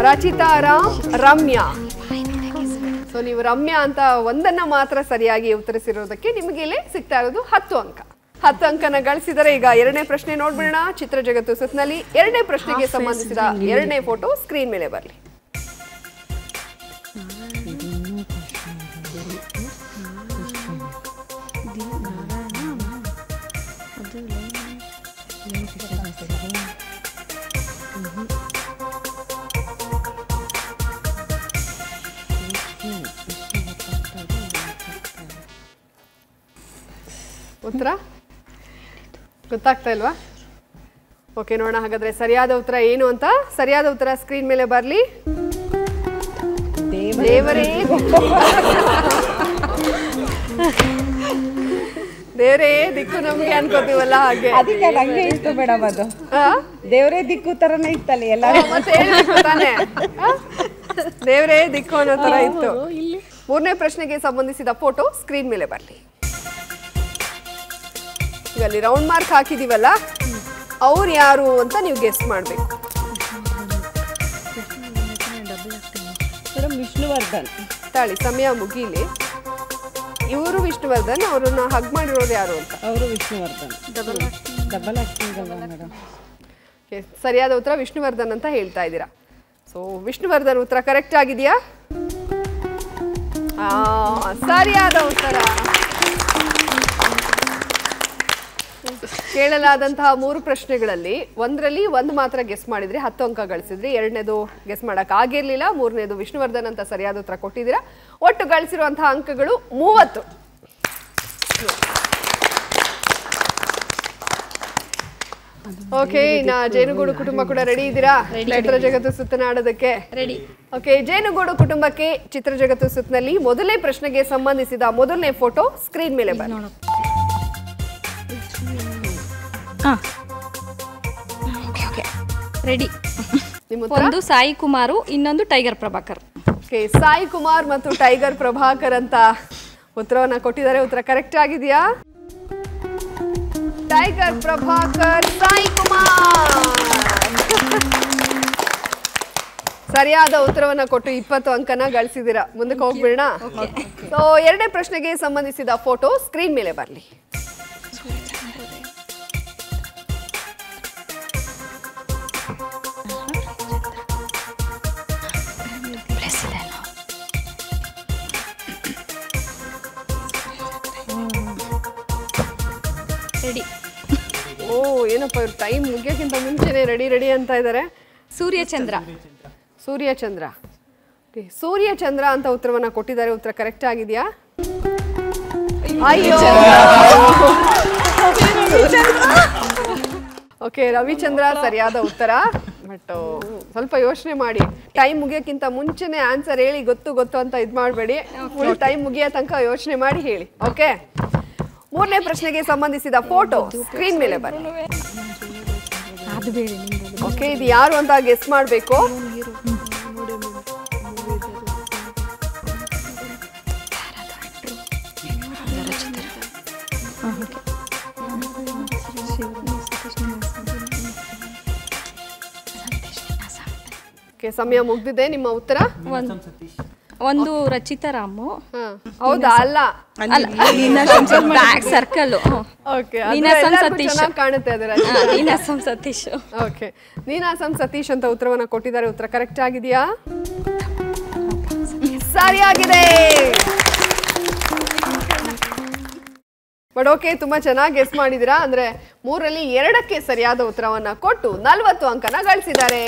ರಚಿತಾರಾಮ್, ರಮ್ಯಾ. ಸೊ ನೀವು ರಮ್ಯಾ ಅಂತ ಒಂದನ್ನ ಮಾತ್ರ ಸರಿಯಾಗಿ ಉತ್ತರಿಸಿರೋದಕ್ಕೆ ನಿಮಗೆ ಇಲ್ಲಿ ಸಿಗ್ತಾ ಇರೋದು 10 ಅಂಕ. 10 ಅಂಕನ ಗಳಿಸಿದರೆ ಈಗ 2ನೇ ಪ್ರಶ್ನೆ ನೋಡ್ಬಿಡೋಣ. ಚಿತ್ರ ಜಗತ್ತು ಸುತ್ತಿನಲ್ಲಿ 2ನೇ ಪ್ರಶ್ನೆಗೆ ಸಂಬಂಧಿಸಿದ 2ನೇ ಫೋಟೋ ಸ್ಕ್ರೀನ್ ಮೇಲೆ ಬರಲಿ. ಉತ್ತರ ಗೊತ್ತಾಗ್ತಾ ಇಲ್ವಾ? ಓಕೆ, ನೋಡೋಣ ಹಾಗಾದ್ರೆ ಸರಿಯಾದ ಉತ್ತರ ಏನು ಅಂತ. ಸರಿಯಾದ ಉತ್ತರ ಸ್ಕ್ರೀನ್ ಮೇಲೆ ಬರಲಿ. ದೇವರೇ ದೇವರೇ ದಿಕ್ಕು ನಮ್ಗೆ ಅನ್ಕೋತೀವಲ್ಲ ಹಾಗೆ. ಅದಕ್ಕೆ ಹಂಗೆ ಇತ್ತು ಮೇಡಮ್, ಅದು ದೇವರೇ ದಿಕ್ಕು ತರನೇ ಇತ್ತಲ್ಲ ಎಲ್ಲ. ಮತ್ತೆ ಹೇಳ್ಬೇಕು ತಾನೆ, ದೇವರೇ ದಿಕ್ಕು ಅನ್ನೋ ತರ ಇತ್ತು. 3ನೇ ಪ್ರಶ್ನೆಗೆ ಸಂಬಂಧಿಸಿದ ಫೋಟೋ ಸ್ಕ್ರೀನ್ ಮೇಲೆ ಬರಲಿ. ಈಗ ಅಲ್ಲಿ ರೌಂಡ್ ಮಾರ್ಕ್ ಹಾಕಿದೀವಲ್ಲ, ಅವ್ರು ಯಾರು ಅಂತ ನೀವು ಗೆಸ್ ಮಾಡಬೇಕು. ಮೇಡಮ್ ವಿಷ್ಣುವರ್ಧನ್. ತಾಳಿ, ಸಮಯ ಮುಗೀಲಿ. ಇವರು ವಿಷ್ಣುವರ್ಧನ್, ಅವ್ರನ್ನ ಹಗ್ ಮಾಡಿರೋರು ಯಾರು ಅಂತ. ಅವರು ವಿಷ್ಣುವರ್ಧನ್. ಡಬಲ್ ಆಕ್ಟಿಂಗ್ ಅಲ್ವಾ ಮೇಡಮ್? ಸರಿಯಾದ ಉತ್ತರ ವಿಷ್ಣುವರ್ಧನ್ ಅಂತ ಹೇಳ್ತಾ ಇದ್ದೀರಾ. ಸೊ ವಿಷ್ಣುವರ್ಧನ್ ಉತ್ತರ ಕರೆಕ್ಟ್ ಆಗಿದೆಯಾ? ಸರಿಯಾದ ಉತ್ತರ. ಕೇಳಲಾದಂತಹ 3 ಪ್ರಶ್ನೆಗಳಲ್ಲಿ ಒಂದರಲ್ಲಿ ಒಂದು ಮಾತ್ರ ಗೆಸ್ ಮಾಡಿದ್ರಿ, 10 ಅಂಕ ಗಳಿಸಿದ್ರಿ. ಎರಡನೇದು ಗೆಸ್ ಮಾಡಕ್ ಆಗಿರ್ಲಿಲ್ಲ. ಮೂರನೇದು ವಿಷ್ಣುವರ್ಧನ್ ಅಂತ ಸರಿಯಾದ ಉತ್ತರ ಕೊಟ್ಟಿದ್ದೀರಾ. ಒಟ್ಟು ಗಳಿಸಿರುವಂತಹ ಅಂಕಗಳು 30. ಓಕೆ, ನಾ ಜೇನುಗೂಡು ಕುಟುಂಬ ಕೂಡ ರೆಡಿ ಇದ್ದೀರಾ ಚಿತ್ರ ಜಗತ್ತು ಸುತ್ತನಾಡೋದಕ್ಕೆ? ರೆಡಿ. ಓಕೆ, ಜೇನುಗೂಡು ಕುಟುಂಬಕ್ಕೆ ಚಿತ್ರ ಜಗತ್ತು ಸುತ್ತನಲ್ಲಿ ಮೊದಲನೇ ಪ್ರಶ್ನೆಗೆ ಸಂಬಂಧಿಸಿದ ಮೊದಲನೇ ಫೋಟೋ ಸ್ಕ್ರೀನ್ ಮೇಲೆ ಬನ್ನಿ. ರೆಡಿ. ನಿಮ್ಮ ಒಂದು ಸಾಯಿ ಕುಮಾರು, ಇನ್ನೊಂದು ಟೈಗರ್ ಪ್ರಭಾಕರ್. ಓಕೆ, ಸಾಯಿ ಕುಮಾರ್ ಮತ್ತು ಟೈಗರ್ ಪ್ರಭಾಕರ್ ಅಂತ ಉತ್ತರವನ್ನ ಕೊಟ್ಟಿದ್ದಾರೆ. ಉತ್ತರ ಕರೆಕ್ಟ್ ಆಗಿದೆಯಾ? ಟೈಗರ್ ಪ್ರಭಾಕರ್, ಸಾಯಿ ಕುಮಾರ್. ಸರಿಯಾದ ಉತ್ತರವನ್ನ ಕೊಟ್ಟು 20 ಅಂಕನ ಗಳಿಸಿದ್ದೀರಾ. ಮುಂದಕ್ಕೆ ಹೋಗ್ಬಿಡೋಣ. ಸೊ ಎರಡನೇ ಪ್ರಶ್ನೆಗೆ ಸಂಬಂಧಿಸಿದ ಫೋಟೋ ಸ್ಕ್ರೀನ್ ಮೇಲೆ ಬರಲಿ. ರೆಡಿ. ಓ, ಏನಪ್ಪ ಇವ್ರು ಟೈಮ್ ಮುಗಿಯೋಕ್ಕಿಂತ ಮುಂಚೆನೆ ರೆಡಿ ಅಂತ ಇದ್ದಾರೆ. ಸೂರ್ಯಚಂದ್ರ. ಸೂರ್ಯಚಂದ್ರ. ಓಕೆ, ಸೂರ್ಯಚಂದ್ರ ಅಂತ ಉತ್ತರವನ್ನ ಕೊಟ್ಟಿದ್ದಾರೆ. ಉತ್ತರ ಕರೆಕ್ಟ್ ಆಗಿದೆಯಾ? ಅಯ್ಯೋ. ಓಕೆ, ರವಿಚಂದ್ರ ಸರಿಯಾದ ಉತ್ತರ. ಬಟ್ ಸ್ವಲ್ಪ ಯೋಚನೆ ಮಾಡಿ, ಟೈಮ್ ಮುಗಿಯೋಕ್ಕಿಂತ ಮುಂಚೆನೆ ಆನ್ಸರ್ ಹೇಳಿ. ಗೊತ್ತು ಅಂತ ಇದು ಮಾಡಬೇಡಿ. ಫುಲ್ ಟೈಮ್ ಮುಗಿಯೋ ತನಕ ಯೋಚನೆ ಮಾಡಿ ಹೇಳಿ. ಓಕೆ, ಮೂರನೇ ಪ್ರಶ್ನೆಗೆ ಸಂಬಂಧಿಸಿದ ಫೋಟೋ ಸ್ಕ್ರೀನ್ ಮೇಲೆ ಬನ್ನಿ. ಓಕೆ, ಇದು ಯಾರು ಅಂತ ಗೆಸ್ ಮಾಡಬೇಕು. ಸಮಯ ಮುಗ್ದಿದೆ. ನಿಮ್ಮ ಉತ್ತರ? ಒಂದು ರಚಿತಾ ರಾಮು. ಹೌದಾ? ಅಲ್ಲ, back circle. Okay, Ninasam Satish ಕಾಣುತ್ತೆ ಅದರ. ನೀನಾಸಂ ಸತೀಶ್. ಓಕೆ, ನೀನಾಸಂ ಸತೀಶ್ ಅಂತ ಉತ್ತರವನ್ನ ಕೊಟ್ಟಿದ್ದಾರೆ. ಉತ್ತರ ಕರೆಕ್ಟ್ ಆಗಿದೆಯಾ? ಸರಿಯಾಗಿದೆ. ಬಟ್ ಓಕೆ, ತುಂಬಾ ಚೆನ್ನಾಗಿ ಗೆಸ್ ಮಾಡಿದಿರಾ. ಅಂದ್ರೆ 3ರಲ್ಲಿ 2ಕ್ಕೆ ಸರಿಯಾದ ಉತ್ತರವನ್ನ ಕೊಟ್ಟು 40 ಅಂಕನ ಗಳಿಸಿದ್ದಾರೆ.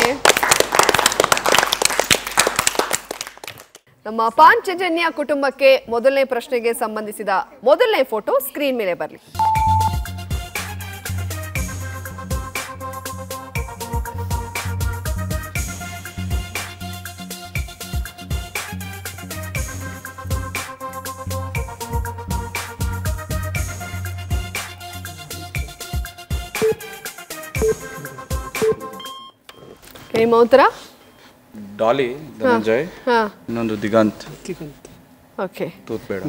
ನಮ್ಮ ಪಾಂಚಜನ್ಯ ಕುಟುಂಬಕ್ಕೆ ಮೊದಲನೇ ಪ್ರಶ್ನೆಗೆ ಸಂಬಂಧಿಸಿದ ಮೊದಲನೇ ಫೋಟೋ ಸ್ಕ್ರೀನ್ ಮೇಲೆ ಬರಲಿ. ನಿಮ್ಮ ಉತ್ತರ? ಡಾಲಿ, ಧನಂಜಯ್, ಇನ್ನೊಂದು ದಿಗಂತ್. ಓಕೆ, ತೂತ್ಬೇಡ.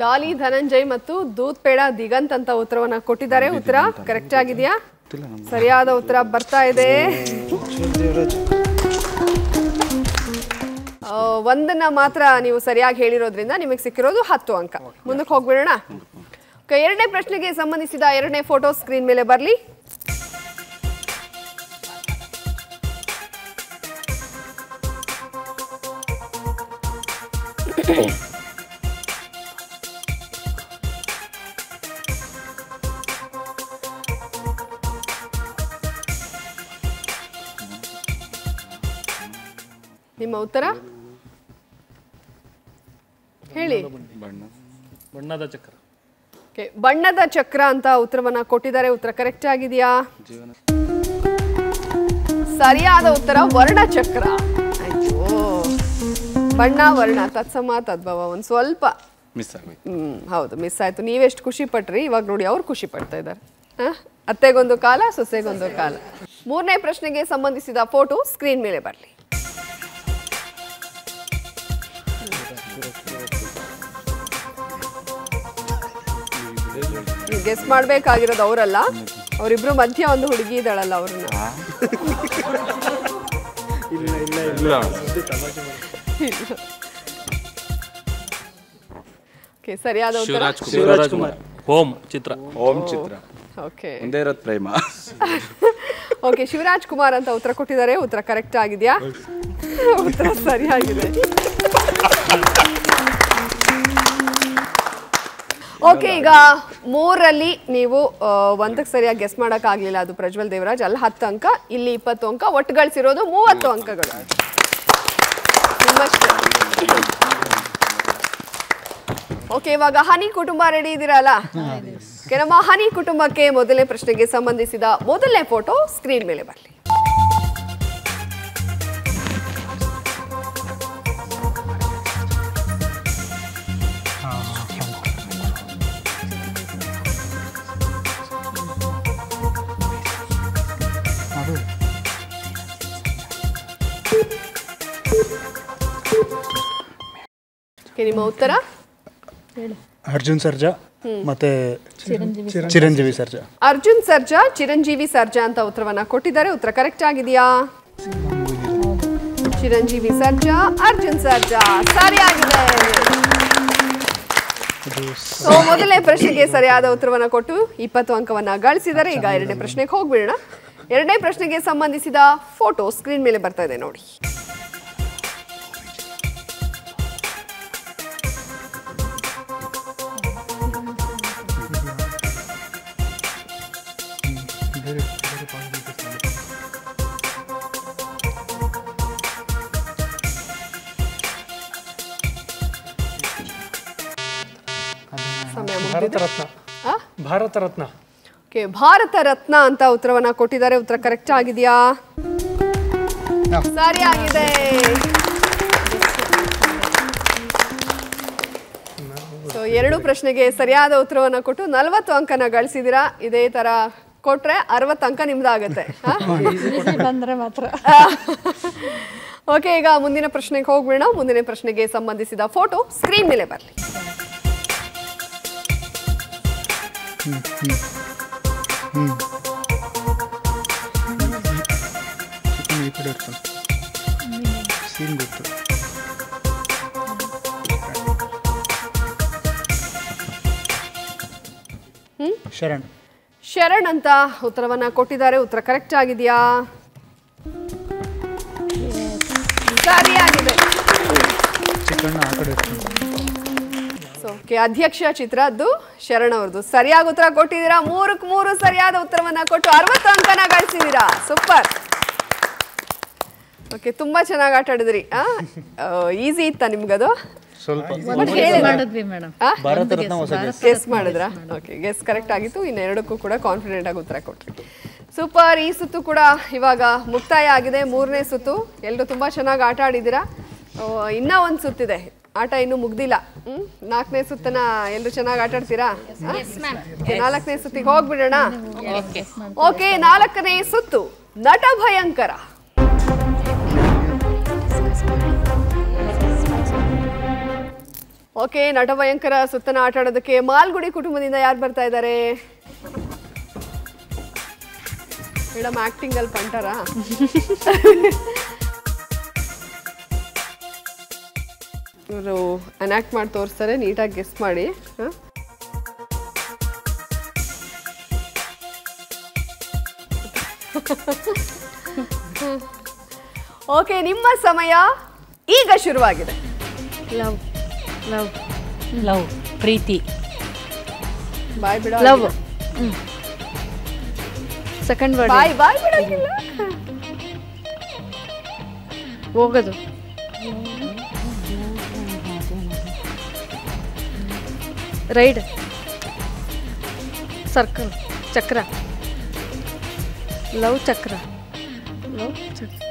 ಡಾಲಿ, ಧನಂಜಯ್ ಮತ್ತು ದೂತ್ಪೇಡ ದಿಗಂತ್ ಅಂತ ಉತ್ತರವನ್ನ ಕೊಟ್ಟಿದ್ದಾರೆ. ಉತ್ತರ ಕರೆಕ್ಟ್ ಆಗಿದೆಯಾ? ಸರಿಯಾದ ಉತ್ತರ ಬರ್ತಾ ಇದೆ. ಒಂದನ್ನ ಮಾತ್ರ ನೀವು ಸರಿಯಾಗಿ ಹೇಳಿರೋದ್ರಿಂದ ನಿಮಗೆ ಸಿಕ್ಕಿರೋದು 10 ಅಂಕ. ಮುಂದಕ್ಕೆ ಹೋಗ್ಬಿಡೋಣ. ಎರಡನೇ ಪ್ರಶ್ನೆಗೆ ಸಂಬಂಧಿಸಿದ ಎರಡನೇ ಫೋಟೋ ಸ್ಕ್ರೀನ್ ಮೇಲೆ ಬರಲಿ. ನಿಮ್ಮ ಉತ್ತರ ಹೇಳಿ. ಬಣ್ಣದ ಚಕ್ರ. ಓಕೆ, ಬಣ್ಣದ ಚಕ್ರ ಅಂತ ಉತ್ತರವನ್ನ ಕೊಟ್ಟಿದ್ದಾರೆ. ಉತ್ತರ ಕರೆಕ್ಟ್ ಆಗಿದೆಯಾ? ಸರಿಯಾದ ಉತ್ತರ ವರ್ಣಚಕ್ರ. ಅಯ್ಯೋ, ಬಣ್ಣ ವರ್ಣ ತತ್ಸಮ ತದ್ಭವ ಒಂದು ಸ್ವಲ್ಪ ಮಿಸ್ ಆಗೋಯ್ತು. ಹೌದು, ಮಿಸ್ ಆಯ್ತು. ನೀವೆಷ್ಟು ಖುಷಿ ಪಟ್ರಿ, ಇವಾಗ ನೋಡಿ ಅವ್ರು ಖುಷಿ ಪಡ್ತಾ ಇದ್ದಾರೆ. ಅತ್ತೆಗೊಂದು ಕಾಲ, ಸೊಸೆಗೊಂದು ಕಾಲ. ಮೂರನೇ ಪ್ರಶ್ನೆಗೆ ಸಂಬಂಧಿಸಿದ ಫೋಟೋ ಸ್ಕ್ರೀನ್ ಮೇಲೆ ಬರಲಿ. ಗೆಸ್ ಮಾಡ್ಬೇಕಾಗಿರೋದು ಅವರಲ್ಲ, ಅವರಿಬ್ರು ಮಧ್ಯ ಒಂದು ಹುಡುಗಿ ಇದ್ದಾಳಲ್ಲ, ಅವ್ರನ್ನ. ಓಕೆ, ಸರಿಯಾದ ಉತ್ತರ ಶಿವರಾಜ್ ಕುಮಾರ್. ಓಂ ಚಿತ್ರ. ಓಂ ಚಿತ್ರ. ಓಕೆ, ಒಂದೇ ಇರೋದು ಪ್ರೇಮ. ಓಕೆ, ಶಿವರಾಜ್ ಕುಮಾರ್ ಅಂತ ಉತ್ತರ ಕೊಟ್ಟಿದ್ದಾರೆ. ಉತ್ತರ ಕರೆಕ್ಟ್ ಆಗಿದೆಯಾ? ಉತ್ತರ ಸರಿಯಾಗಿದೆ. ಓಕೆ, ಈಗ 3ರಲ್ಲಿ ನೀವು ಒಂದಕ್ಕೆ ಸರಿಯಾಗಿ ಗೆಸ್ ಮಾಡಕ್ ಆಗ್ಲಿಲ್ಲ, ಅದು ಪ್ರಜ್ವಲ್ ದೇವರಾಜ್. ಅಲ್ಲಿ 10 ಅಂಕ, ಇಲ್ಲಿ 20 ಅಂಕ, ಒಟ್ಟು ಗಳಿಸಿರೋದು 30 ಅಂಕಗಳು. ನಿಮ್ಮಷ್ಟೇ. ಓಕೆ, ಇವಾಗ ಹನಿ ಕುಟುಂಬ ರೆಡಿ ಇದ್ದೀರಲ್ಲ? ನಮ್ಮ ಹನಿ ಕುಟುಂಬಕ್ಕೆ ಮೊದಲನೇ ಪ್ರಶ್ನೆಗೆ ಸಂಬಂಧಿಸಿದ ಮೊದಲನೇ ಫೋಟೋ ಸ್ಕ್ರೀನ್ ಮೇಲೆ ಬರಲಿ. ನಿಮ್ಮ ಉತ್ತರ? ಅರ್ಜುನ್ ಸರ್ಜಾ ಮತ್ತೆ ಚಿರಂಜೀವಿ ಸರ್ಜಾ. ಅರ್ಜುನ್ ಸರ್ಜಾ, ಚಿರಂಜೀವಿ ಸರ್ಜಾ ಅಂತ ಉತ್ತರವನ್ನ ಕೊಟ್ಟಿದ್ದಾರೆ. ಉತ್ತರ ಕರೆಕ್ಟ್ ಆಗಿದೆಯಾ? ಚಿರಂಜೀವಿ ಸರ್ಜಾ, ಅರ್ಜುನ್ ಸರ್ಜಾ ಸರಿಯಾಗಿದೆ. ಮೊದಲನೇ ಪ್ರಶ್ನೆಗೆ ಸರಿಯಾದ ಉತ್ತರವನ್ನ ಕೊಟ್ಟು 20 ಅಂಕವನ್ನ ಗಳಿಸಿದ್ದಾರೆ. ಈಗ ಎರಡನೇ ಪ್ರಶ್ನೆಗೆ ಹೋಗ್ಬಿಡೋಣ. ಎರಡನೇ ಪ್ರಶ್ನೆಗೆ ಸಂಬಂಧಿಸಿದ ಫೋಟೋ ಸ್ಕ್ರೀನ್ ಮೇಲೆ ಬರ್ತಾ ಇದೆ ನೋಡಿ. ಭಾರತ ರತ್ನ. ಓಕೆ, ಭಾರತ ರತ್ನ ಅಂತ ಉತ್ತರವನ್ನ ಕೊಟ್ಟಿದ್ದಾರೆ. ಉತ್ತರ ಕರೆಕ್ಟ್ ಆಗಿದೆಯಾ? ಸರಿಯಾಗಿದೆ. ಸೊ 2 ಪ್ರಶ್ನೆಗೆ ಸರಿಯಾದ ಉತ್ತರವನ್ನ ಕೊಟ್ಟು 40 ಅಂಕನ ಗಳಿಸಿದಿರಾ. ಇದೇ ತರ ಕೊಟ್ರೆ 60 ಅಂಕ ನಿಮ್ದಾಗತ್ತೆ. ಓಕೆ, ಈಗ ಮುಂದಿನ ಪ್ರಶ್ನೆಗೆ ಹೋಗ್ಬೇಡ. ಮುಂದಿನ ಪ್ರಶ್ನೆಗೆ ಸಂಬಂಧಿಸಿದ ಫೋಟೋ ಸ್ಕ್ರೀನ್ ಮೇಲೆ ಬರಲಿ. ಶರಣ್ ಅಂತ ಉತ್ತರವನ್ನ ಕೊಟ್ಟಿದ್ದಾರೆ. ಉತ್ತರ ಕರೆಕ್ಟ್ ಆಗಿದೆಯಾ? ಸರಿಯಾಗಿದೆ. ಅಧ್ಯಕ್ಷ ಚಿತ್ರದ್ದು ಶರಣ್ ಅವ್ರದ್ದು. ಸರಿಯಾಗಿ ಉತ್ತರ ಕೊಟ್ಟಿದ್ದೀರಾ. 3ಕ್ಕೆ 3 ಸರಿಯಾದ ಉತ್ತರವನ್ನ ಕೊಟ್ಟು 60 ಅಂಕನ ಗಳಿಸಿದ್ದೀರಾ. ಸೂಪರ್. ಓಕೆ, ತುಂಬಾ ಚೆನ್ನಾಗಿ ಆಟ ಆಡಿದ್ರಿ. ಈಸಿ ಇತ್ತಾ ನಿಮ್ಗದು? ಗೆಸ್ ಮಾಡಿದ್ರಾ? ಓಕೆ, ಗೆಸ್ ಕರೆಕ್ಟ್ ಆಗಿತ್ತು. ಇನ್ನೆರಡಕ್ಕೂ ಕೂಡ ಕಾನ್ಫಿಡೆಂಟ್ ಆಗಿ ಉತ್ತರ ಕೊಟ್ರಿ. ಸೂಪರ್. ಈ ಸುತ್ತು ಕೂಡ ಇವಾಗ ಮುಕ್ತಾಯ ಆಗಿದೆ. 3ನೇ ಸುತ್ತು. ಎಲ್ಲರೂ ತುಂಬಾ ಚೆನ್ನಾಗಿ ಆಟ ಆಡಿದ್ದೀರಾ. ಇನ್ನ ಒಂದು ಸುತ್ತಿದೆ, ಆಟ ಇನ್ನೂ ಮುಗ್ದಿಲ್ಲ. 4ನೇ ಸುತ್ತನ ಎಲ್ಲರೂ ಚೆನ್ನಾಗಿ ಆಟ ಆಡ್ತೀರಾ? 4ನೇ ಸುತ್ತಿಗೆ ಹೋಗ್ಬಿಡೋಣ. ಓಕೆ, 4ನೇ ಸುತ್ತು ನಟ ಭಯಂಕರ. ಓಕೆ, ನಟ ಭಯಂಕರ ಸುತ್ತನ ಆಟ ಆಡೋದಕ್ಕೆ ಮಾಲ್ಗುಡಿ ಕುಟುಂಬದಿಂದ ಯಾರು ಬರ್ತಾ ಇದ್ದಾರೆ? ಮೇಡಮ್ ಆಕ್ಟಿಂಗ್ ಅಲ್ಲಿ ಪಂಟಾರ? ಇವರು ಅನಾಕ್ಟ್ ಮಾಡಿ ತೋರಿಸ್ತಾರೆ. ನೀಟಾಗಿ ಗೆಸ್ ಮಾಡಿ. ಓಕೆ, ನಿಮ್ಮ ಸಮಯ ಈಗ ಶುರುವಾಗಿದೆ. ಲವ್ ಲವ್ ಲವ್ ಪ್ರೀತಿ. ಬಾಯ್ ಬಿಡ. ಲವ್. Second word. ಬಾಯ್ ಬಿಡೋದಿಲ್ಲ. ಹೋಗೋದು. ರೈಡ್. ಸರ್ಕಲ್. ಚಕ್ರ. ಲವ್ ಚಕ್ರ. ಲವ್ ಚಕ್ರ.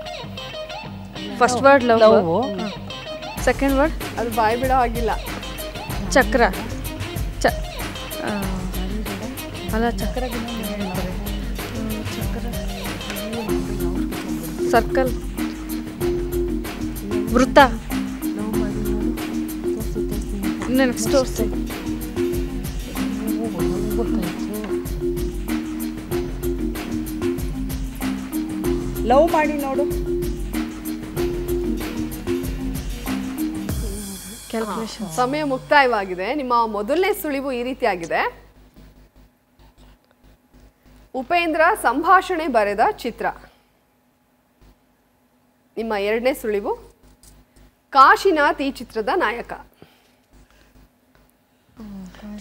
First word love. Second word ಅದು ಬಾಯ್ ಬಿಡೋ ಆಗಿಲ್ಲ. ಚಕ್ರ. ಅಲ್ಲ, ಚಕ್ರ. ಸರ್ಕಲ್. ವೃತ್ತ. ನೆಕ್ಸ್ಟ್ ಲವ್ ಮಾಡಿ ನೋಡು. ಸಮಯ ಮುಕ್ತಾಯವಾಗಿದೆ. ನಿಮ್ಮ ಮೊದಲನೇ ಸುಳಿವು ಈ ರೀತಿಯಾಗಿದೆ. ಉಪೇಂದ್ರ ಸಂಭಾಷಣೆ ಬರೆದ ಚಿತ್ರ. ನಿಮ್ಮ ಎರಡನೇ ಸುಳಿವು ಕಾಶಿನಾಥ್ ಈ ಚಿತ್ರದ ನಾಯಕ.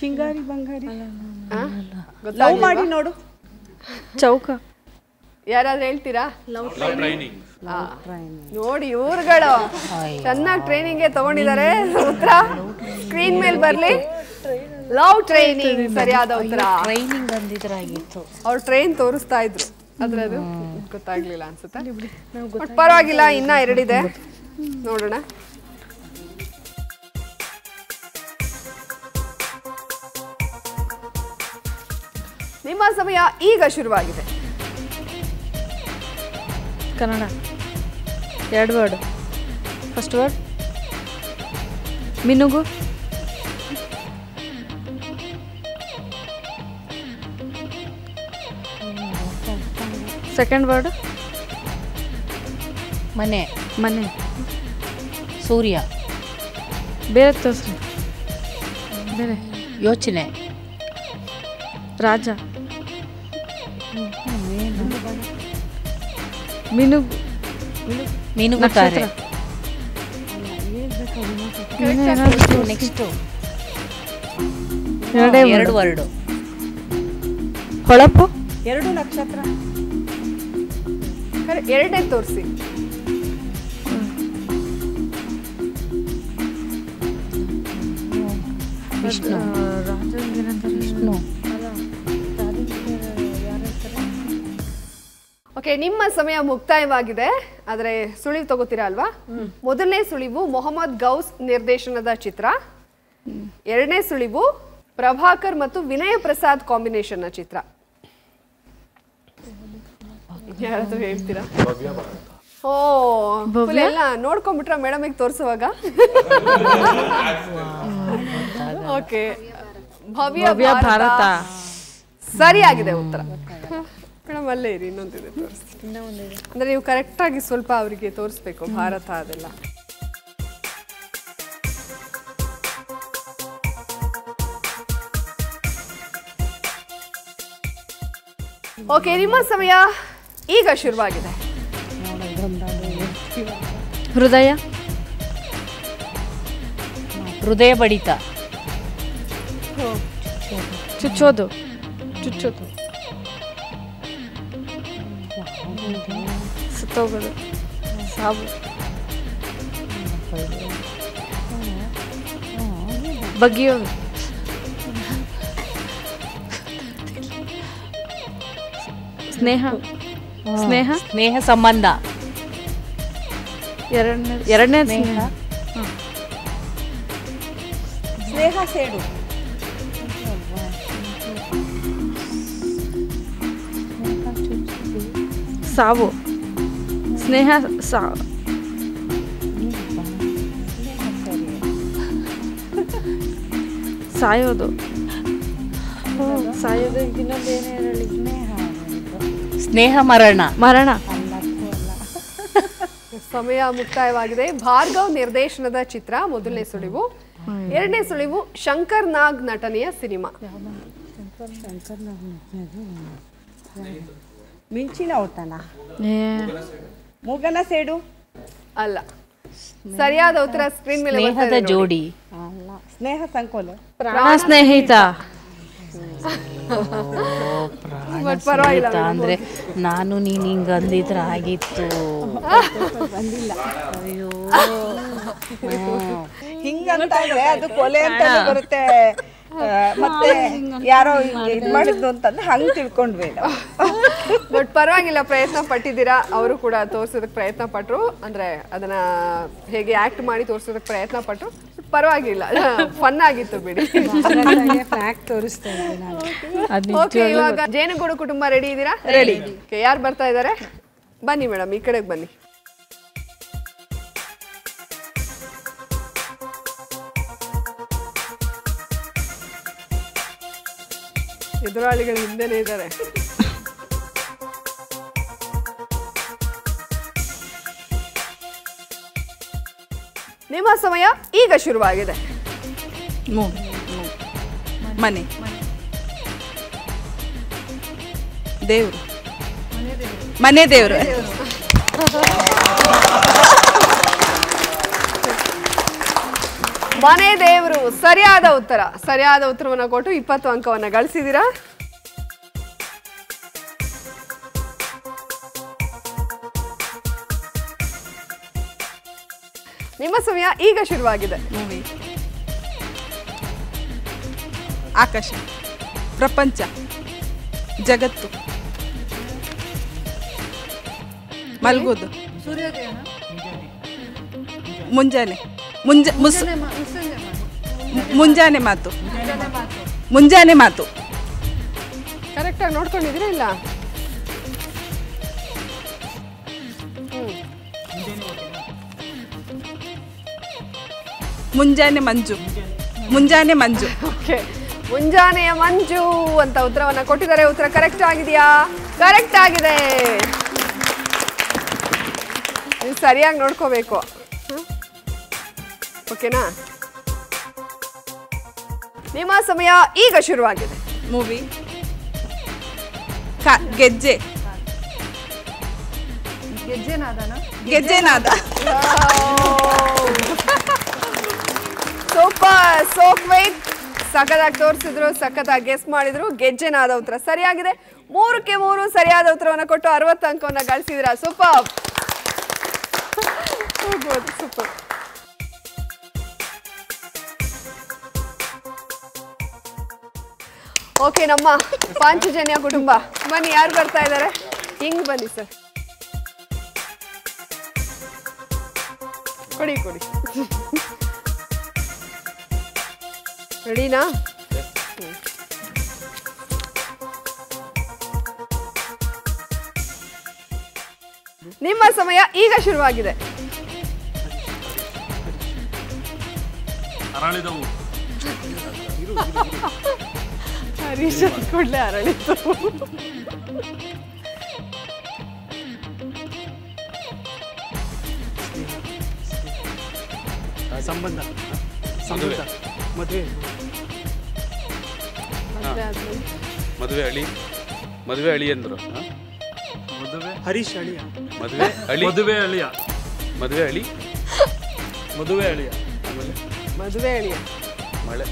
ಚಿಂಗಾರಿ ಬಂಗಾರಿ ಗೊತ್ತಾಗ್ಲಿಲ್ವಾ? ಮಾಡಿ ನೋಡು. ಚೌಕ. ಯಾರಾದ್ರೂ ಹೇಳ್ತೀರಾ? ಆ, ನೋಡಿ ಇವ್ರುಗಳು ಚೆನ್ನಾಗಿ ಟ್ರೈನಿಂಗ್ ತಗೊಂಡಿದ್ದಾರೆ. ಉತ್ತರ ಸ್ಕ್ರೀನ್ ಮೇಲೆ ಬರ್ಲಿ. ಲವ್ ಟ್ರೈನಿಂಗ್ ಸರಿಯಾದ ಉತ್ತರ. ಟ್ರೈನಿಂಗ್ ಅಂದಿದ್ರಾಗಿತ್ತು. ಅವ್ರು ಟ್ರೈನ್ ತೋರಿಸ್ತಾ ಇದ್ರು, ಆದ್ರೆ ಅದು ಗೊತ್ತಾಗ್ಲಿಲ್ಲ ಅನ್ಸುತ್ತೆ. ಬಟ್ ಪರವಾಗಿಲ್ಲ, ಇನ್ನ 2 ಇದೆ, ನೋಡೋಣ. ನಿಮ್ಮ ಸಮಯ ಈಗ ಶುರುವಾಗಿದೆ. ಕನ್ನಡ. 2 ವರ್ಡ್. ಫಸ್ಟ್ ವರ್ಡ್ ಮಿನುಗು. ಸೆಕೆಂಡ್ ವರ್ಡ್ ಮನೆ. ಮನೆ. ಸೂರ್ಯ. ಬೇರೆ ತೋರಿಸ್ರಿ. ಬೇರೆ. ಯೋಚನೆ. ರಾಜ. ಮಿನುಗು. ಮೀನುಗುತ್ತಾರೆ. Next 2 word. ಹೊಳಪು. 2 ನಕ್ಷತ್ರ. 2ನೇ ತೋರಿಸಿ. ವಿಷ್ಣು. ವಿಷ್ಣು. ಓಕೆ, ನಿಮ್ಮ ಸಮಯ ಮುಕ್ತಾಯವಾಗಿದೆ. ಆದರೆ ಸುಳಿವು ತಗೋತೀರಾ ಅಲ್ವಾ? ಮೊದಲನೇ ಸುಳಿವು ಮೊಹಮ್ಮದ್ ಗೌಸ್ ನಿರ್ದೇಶನದ ಚಿತ್ರ. 2ನೇ ಸುಳಿವು ಪ್ರಭಾಕರ್ ಮತ್ತು ವಿನಯ ಪ್ರಸಾದ್ ಕಾಂಬಿನೇಷನ್ ಚಿತ್ರ. ಯಾರಾದ್ರೂ ಹೇಳ್ತೀರಾ? ಓ, ಎಲ್ಲ ನೋಡ್ಕೊಂಡ್ಬಿಟ್ರ ಮೇಡಮಿಗೆ ತೋರಿಸುವಾಗ? ಓಕೆ, ಭವ್ಯ ಭಾರತ ಸರಿಯಾಗಿದೆ ಉತ್ತರ. ಮೇಡಮ್ ಅಲ್ಲೇ ಇರಿ, ಇನ್ನೊಂದಿದೆ ತೋರಿಸ್ತೀನಿ. ಅಂದ್ರೆ ನೀವು ಕರೆಕ್ಟಾಗಿ ಸ್ವಲ್ಪ ಅವರಿಗೆ ತೋರಿಸ್ಬೇಕು ಭಾರತ ಅದೆಲ್ಲ. ಓಕೆ, ನಿಮ್ಮ ಸಮಯ ಈಗ ಶುರುವಾಗಿದೆ. ಹೃದಯ. ಹೃದಯ ಬಡಿತ. ಚುಚ್ಚೋದು. ಚುಚ್ಚೋದು. ಸುತ್ತೋಗೋದು. ಸಾವು. ಬಗ್ಗಿಯೋದು. ಸ್ನೇಹ. ಸ್ನೇಹ. ಸ್ನೇಹ ಸಂಬಂಧ. ಎರಡನೇ ಸ್ನೇಹ. ಸ್ನೇಹ ಸೇಡು. ಸಾವು. ಸ್ನೇಹ ಸಾವು. ಸಾಯೋದು. ಸಾಯೋದು. ಇನ್ನೊಂದೇನೇ ಹೇಳಿ. ಸ್ನೇಹ ಮರಣ. ಮರಣ. ಸಮಯ ಮುಕ್ತಾಯವಾಗಿದೆ. ಭಾರ್ಗವ್ ನಿರ್ದೇಶನದ ಚಿತ್ರ ಮೊದಲನೇ ಸುಳಿವು. 2ನೇ ಸುಳಿವು ಶಂಕರ್ ನಾಗ್ ನಟನೆಯ ಸಿನಿಮಾ. ಮಿಂಚಿನ ಔತಣ. ಮೂಗನ ಸೇಡು. ಅಲ್ಲ, ಸರಿಯಾದ ಉತ್ತರ ಸ್ಕ್ರೀನ್ ಮೇಲೆ ಸ್ನೇಹದ ಜೋಡಿ. ಅಲ್ಲ, ಸ್ನೇಹ ಸಂಕೋಲ. ಪ್ರಾಣ ಸ್ನೇಹಿತ. ಪರವಾಗಿಲ್ಲ ಅಂದ್ರೆ ನಾನು ನೀನ್ ಹಿಂಗ ಅಂದಿದ್ರ ಆಗಿತ್ತು. ಅಯ್ಯೋ, ಹಿಂಗಂತ ಇದ್ರೆ ಅದು ಕೊಲೆ ಅಂತ ಬರುತ್ತೆ. ಮತ್ತೆ ಯಾರೋ ಇದು ಮಾಡಿದ್ದು ಅಂತಂದ್ರೆ ಹಂಗೆ ತಿಳ್ಕೊಂಡ್ವಿ ನಾವು. ಬಟ್ ಪರವಾಗಿಲ್ಲ, ಪ್ರಯತ್ನ ಪಟ್ಟಿದ್ದೀರಾ. ಅವರು ಕೂಡ ತೋರ್ಸೋದಕ್ಕೆ ಪ್ರಯತ್ನ ಪಟ್ರು, ಅಂದ್ರೆ ಅದನ್ನ ಹೇಗೆ ಆಕ್ಟ್ ಮಾಡಿ ತೋರ್ಸೋದಕ್ಕೆ ಪ್ರಯತ್ನ ಪಟ್ರು. ಪರವಾಗಿಲ್ಲ, ಫನ್ ಆಗಿತ್ತು ಬಿಡಿ. ಓಕೆ, ಇವಾಗ ಜೇನುಗೂಡು ಕುಟುಂಬ ರೆಡಿ ಇದ್ದೀರಾ? ರೆಡಿ. ಯಾರು ಬರ್ತಾ ಇದ್ದಾರೆ? ಬನ್ನಿ ಮೇಡಮ್, ಈ ಕಡೆಗೆ ಬನ್ನಿ. ಎದುರಾಳಿಗಳು ಹಿಂದೆನೇ ಇದ್ದಾರೆ. ನಿಮ್ಮ ಸಮಯ ಈಗ ಶುರುವಾಗಿದೆ. ಮನೆ. ದೇವ್ರು. ಮನೆ ದೇವ್ರು. ಮನೆ ದೇವರು ಸರಿಯಾದ ಉತ್ತರ. ಸರಿಯಾದ ಉತ್ತರವನ್ನು ಕೊಟ್ಟು 20 ಅಂಕವನ್ನು ಗಳಿಸಿದ್ದೀರಾ. ನಿಮ್ಮ ಸಮಯ ಈಗ ಶುರುವಾಗಿದೆ. ಮೂವಿ ಆಕಾಶ, ಪ್ರಪಂಚ, ಜಗತ್ತು, ಮಲ್ಗೋದು, ಮುಂಜಾನೆ, ಮುಂಜಾನೆ ಮಾತು, ಮುಂಜಾನೆ ಮಾತು. ಕರೆಕ್ಟಾಗಿ ನೋಡ್ಕೊಂಡಿದ್ದೀರಾ ಇಲ್ಲ? ಮುಂಜಾನೆ ಮಂಜು, ಮುಂಜಾನೆ ಮಂಜು. ಓಕೆ, ಮುಂಜಾನೆಯ ಮಂಜು ಅಂತ ಉತ್ತರವನ್ನ ಕೊಟ್ಟಿದ್ದಾರೆ. ಉತ್ತರ ಕರೆಕ್ಟ್ ಆಗಿದೆಯಾ? ಕರೆಕ್ಟ್ ಆಗಿದೆ. ನೀವು ಸರಿಯಾಗಿ ನೋಡ್ಕೋಬೇಕು. ಓಕೆನಾ? ನಿಮ್ಮ ಸಮಯ ಈಗ ಶುರುವಾಗಿದೆ. ಮೂವಿ ಗೆಜ್ಜೆ, ಗೆಜ್ಜೆನಾದ. Super, so quick. ಸಖತ್ತಾಗಿ ತೋರಿಸಿದ್ರು, ಸಖತ್ತಾಗಿ ಗೆಸ್ ಮಾಡಿದ್ರು. ಗೆಜ್ಜೆನಾದ ಉತ್ತರ ಸರಿಯಾಗಿದೆ. 3ಕ್ಕೆ 3 ಸರಿಯಾದ ಉತ್ತರವನ್ನು ಕೊಟ್ಟು 60 ಅಂಕವನ್ನು ಗಳಿಸಿದಿರಾ. Super, super. ಓಕೆ, ನಮ್ಮ ಪಾಂಚಜನ್ಯ ಕುಟುಂಬ ಬನ್ನಿ. ಯಾರು ಬರ್ತಾ ಇದ್ದಾರೆ? ಹಿಂಗ್ ಬನ್ನಿ ಸರ್. ಕೊಡಿ ಕೊಡಿ. ರೆಡಿನಾ? ನಿಮ್ಮ ಸಮಯ ಈಗ ಶುರುವಾಗಿದೆ. ಅರಳಿದವು. ಹರೀಶ್ ಕೂಡಲೇ ಅರಳಿತು. ಸಂಬಂಧ, ಸಂಬಂಧ, ಮದುವೆ, ಮದುವೆ ಅಳಿ, ಮದುವೆ ಅಳಿ ಅಂದ್ರು. ಮದುವೆ ಹರೀಶ್ ಅಳಿಯ, ಮದುವೆ ಅಳಿ, ಮದುವೆ ಅಳಿಯ, ಮದುವೆ ಅಳಿ, ಮದುವೆ ಅಳಿಯ, ಆಮೇಲೆ ಮದುವೆ ಅಳಿಯ, ಮಳೆ,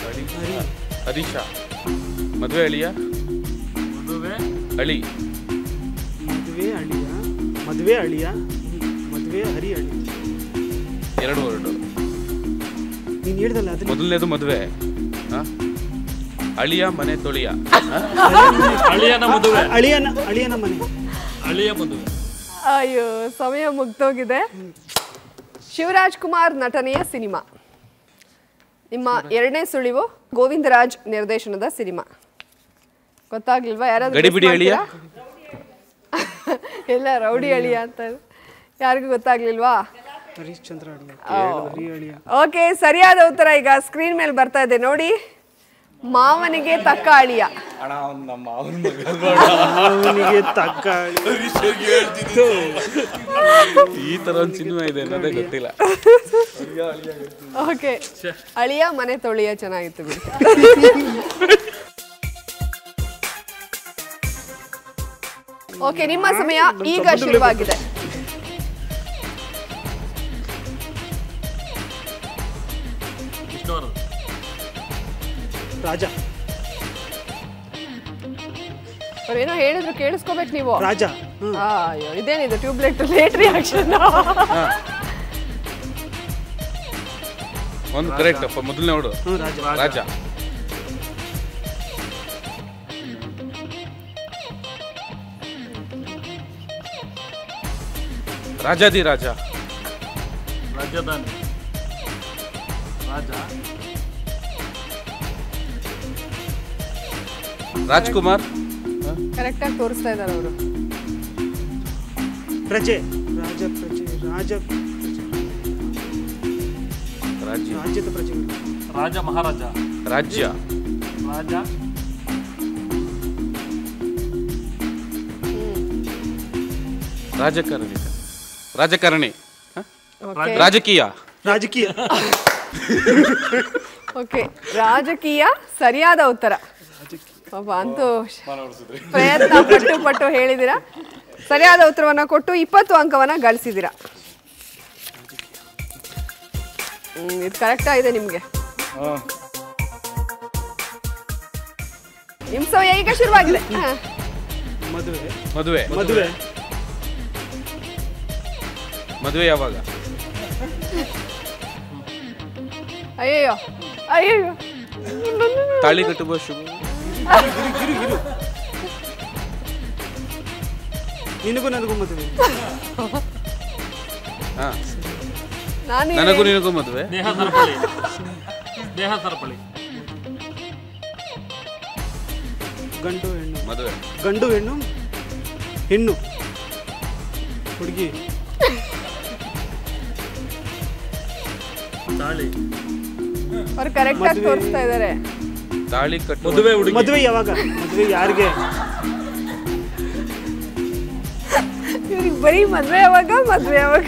ಅಳಿ, ಹರೀಶ, ಮದುವೆ ಅಳಿಯ, ಮದುವೆ ಅಳಿ, ಮದುವೆ ಅಳಿಯ, ಮದುವೆ ಅಳಿಯ, ಮದುವೆ ಹರಿ ಅಳಿ. 2 ವರ್ಡು. ನೀನು ಹೇಳ್ದಲ್ಲ ಅದು. ಮೊದಲನೇದು ಮದುವೆ, ಅಳಿಯ ಮನೆ ತೊಳಿಯ, ಅಳಿಯನ ಮದುವೆ, ಅಳಿಯನ ಮನೆ, ಅಳಿಯ ಮದುವೆ. ಅಯ್ಯೋ, ಸಮಯ ಮುಗ್ದೋಗಿದೆ. ಶಿವರಾಜ್ ಕುಮಾರ್ ನಟನೆಯ ಸಿನಿಮಾ. ನಿಮ್ಮ 2ನೇ ಸುಳಿವು ಗೋವಿಂದರಾಜ್ ನಿರ್ದೇಶನದ ಸಿನಿಮಾ. ಗೊತ್ತಾಗ್ಲಿಲ್ವಾ? ಯಾರಾದ್ರೂ ಗಡಿಬಿಡಿ ಅಳಿಯ, ಎಲ್ಲ ರೌಡಿ ಅಳಿಯ ಅಂತ. ಯಾರಿಗೂ ಗೊತ್ತಾಗ್ಲಿಲ್ವಾ? ಹರಿಶ್ಚಂದ್ರ ಅಳಿಯ, ಹರಿ ಅಳಿಯ. ಓಕೆ, ಸರಿಯಾದ ಉತ್ತರ ಈಗ ಸ್ಕ್ರೀನ್ ಮೇಲೆ ಬರ್ತಾ ಇದೆ ನೋಡಿ. ಮಾವನಿಗೆ ತಕ್ಕ ಅಳಿಯ. ಅವನಿಗೆ ತಕ್ಕ ಈ ತರ ಒಂದು ಸಿನಿಮಾ ಇದೆ ಅನ್ನೋದೇ ಗೊತ್ತಿಲ್ಲ. ಓಕೆ, ಅಳಿಯ ಮನೆ ತೊಳಿಯ ಚೆನ್ನಾಗಿತ್ತು ಬಿಡಿ. ಓಕೆ, ನಿಮ್ಮ ಸಮಯ ಈಗ ಶುರುವಾಗಿದೆ. ರಾಜ, ಅವ್ರೇನೋ ಹೇಳಿದ್ರು ಕೇಳಿಸ್ಕೋಬೇಕು ನೀವು. ರಾಜ. ಅಯ್ಯೋ, ಇದೇನಿದು ಟ್ಯೂಬ್ಲೈಟ್ ಲೇಟ್ ರಿಯಾಕ್ಷನ್. ಒಂದು ಕರೆಕ್ಟ್. ಮೊದಲನೇ ನೋಡು, ರಾಜ. ರಾಜಾದಿ ರಾಜ, ರಾಜಧಾನಿ, ರಾಜ, ರಾಜ್ಕುಮಾರ್. ಕರೆಕ್ಟ್ ಆಗಿ ತೋರಿಸ್ತಾ ಇದ್ದಾರೆ ಅವರು. ಪ್ರಜೆ, ರಾಜ ಪ್ರಜೆ, ರಾಜ ರಾಜ್ಯದ ಪ್ರಜೆಗಳು, ರಾಜ ಮಹಾರಾಜ, ರಾಜ್ಯ, ರಾಜ, ರಾಜಕಾರಣಿ, ರಾಜಕಾರಣಿ, Okay. ರಾಜಕೀಯ, ರಾಜಕೀಯ. ಓಕೆ, ರಾಜಕೀಯ ಸರಿಯಾದ ಉತ್ತರ. ಪಾಪ ಅಂತೂ ಪ್ರಯತ್ನ ಪಟ್ಟು ಹೇಳಿದಿರಾ. ಸರಿಯಾದ ಉತ್ತರವನ್ನ ಕೊಟ್ಟು 20 ಅಂಕವನ್ನ ಗಳಿಸಿದಿರಾ. ಇದು ಕರೆಕ್ಟ್ ಆಗಿದೆ ನಿಮ್ಗೆ. ನಿಮ್ ಸಮಯ ಈಗ ಶುರುವಾಗಿದೆ. ಮದುವೆ ಮದುವೆ ಮದುವೆ ಮದುವೆ ಯಾವಾಗ? ಅಯ್ಯಯ್ಯೋ ಅಯ್ಯಯ್ಯೋ. ತಾಳಿ ಕಟ್ಟುವ ಶುಭ. ನಿನಗೂ ನನಗೂ ಮದುವೆ. ಹಾ, ನಾನು ನನಗೂ ನಿನಗೂ ಮದುವೆ. ಸ್ನೇಹ ಸರಪಳಿ ಸ್ನೇಹ ಸರಪಳಿ ಗಂಡು ಹೆಣ್ಣು ಮದುವೆ ಗಂಡು ಹೆಣ್ಣು ಹೆಣ್ಣು ಹುಡುಗಿ ತಾಳಿ ಅವ್ರು ಕರೆಕ್ಟ್ ಆಗಿ ತೋರಿಸ್ತಾ ಇದ್ದಾರೆ. ತಾಳಿ ಕಟ್ಟುವ ಮದುವೆ ಹುಡುಗಿ ಮದುವೆ ಯಾವಾಗ? ಮದುವೆ ಯಾರಿಗೆ? ಇವ್ರಿಗೆ ಬರೀ ಮದ್ವೆ ಯಾವಾಗ ಮದ್ವೆ ಯಾವಾಗ.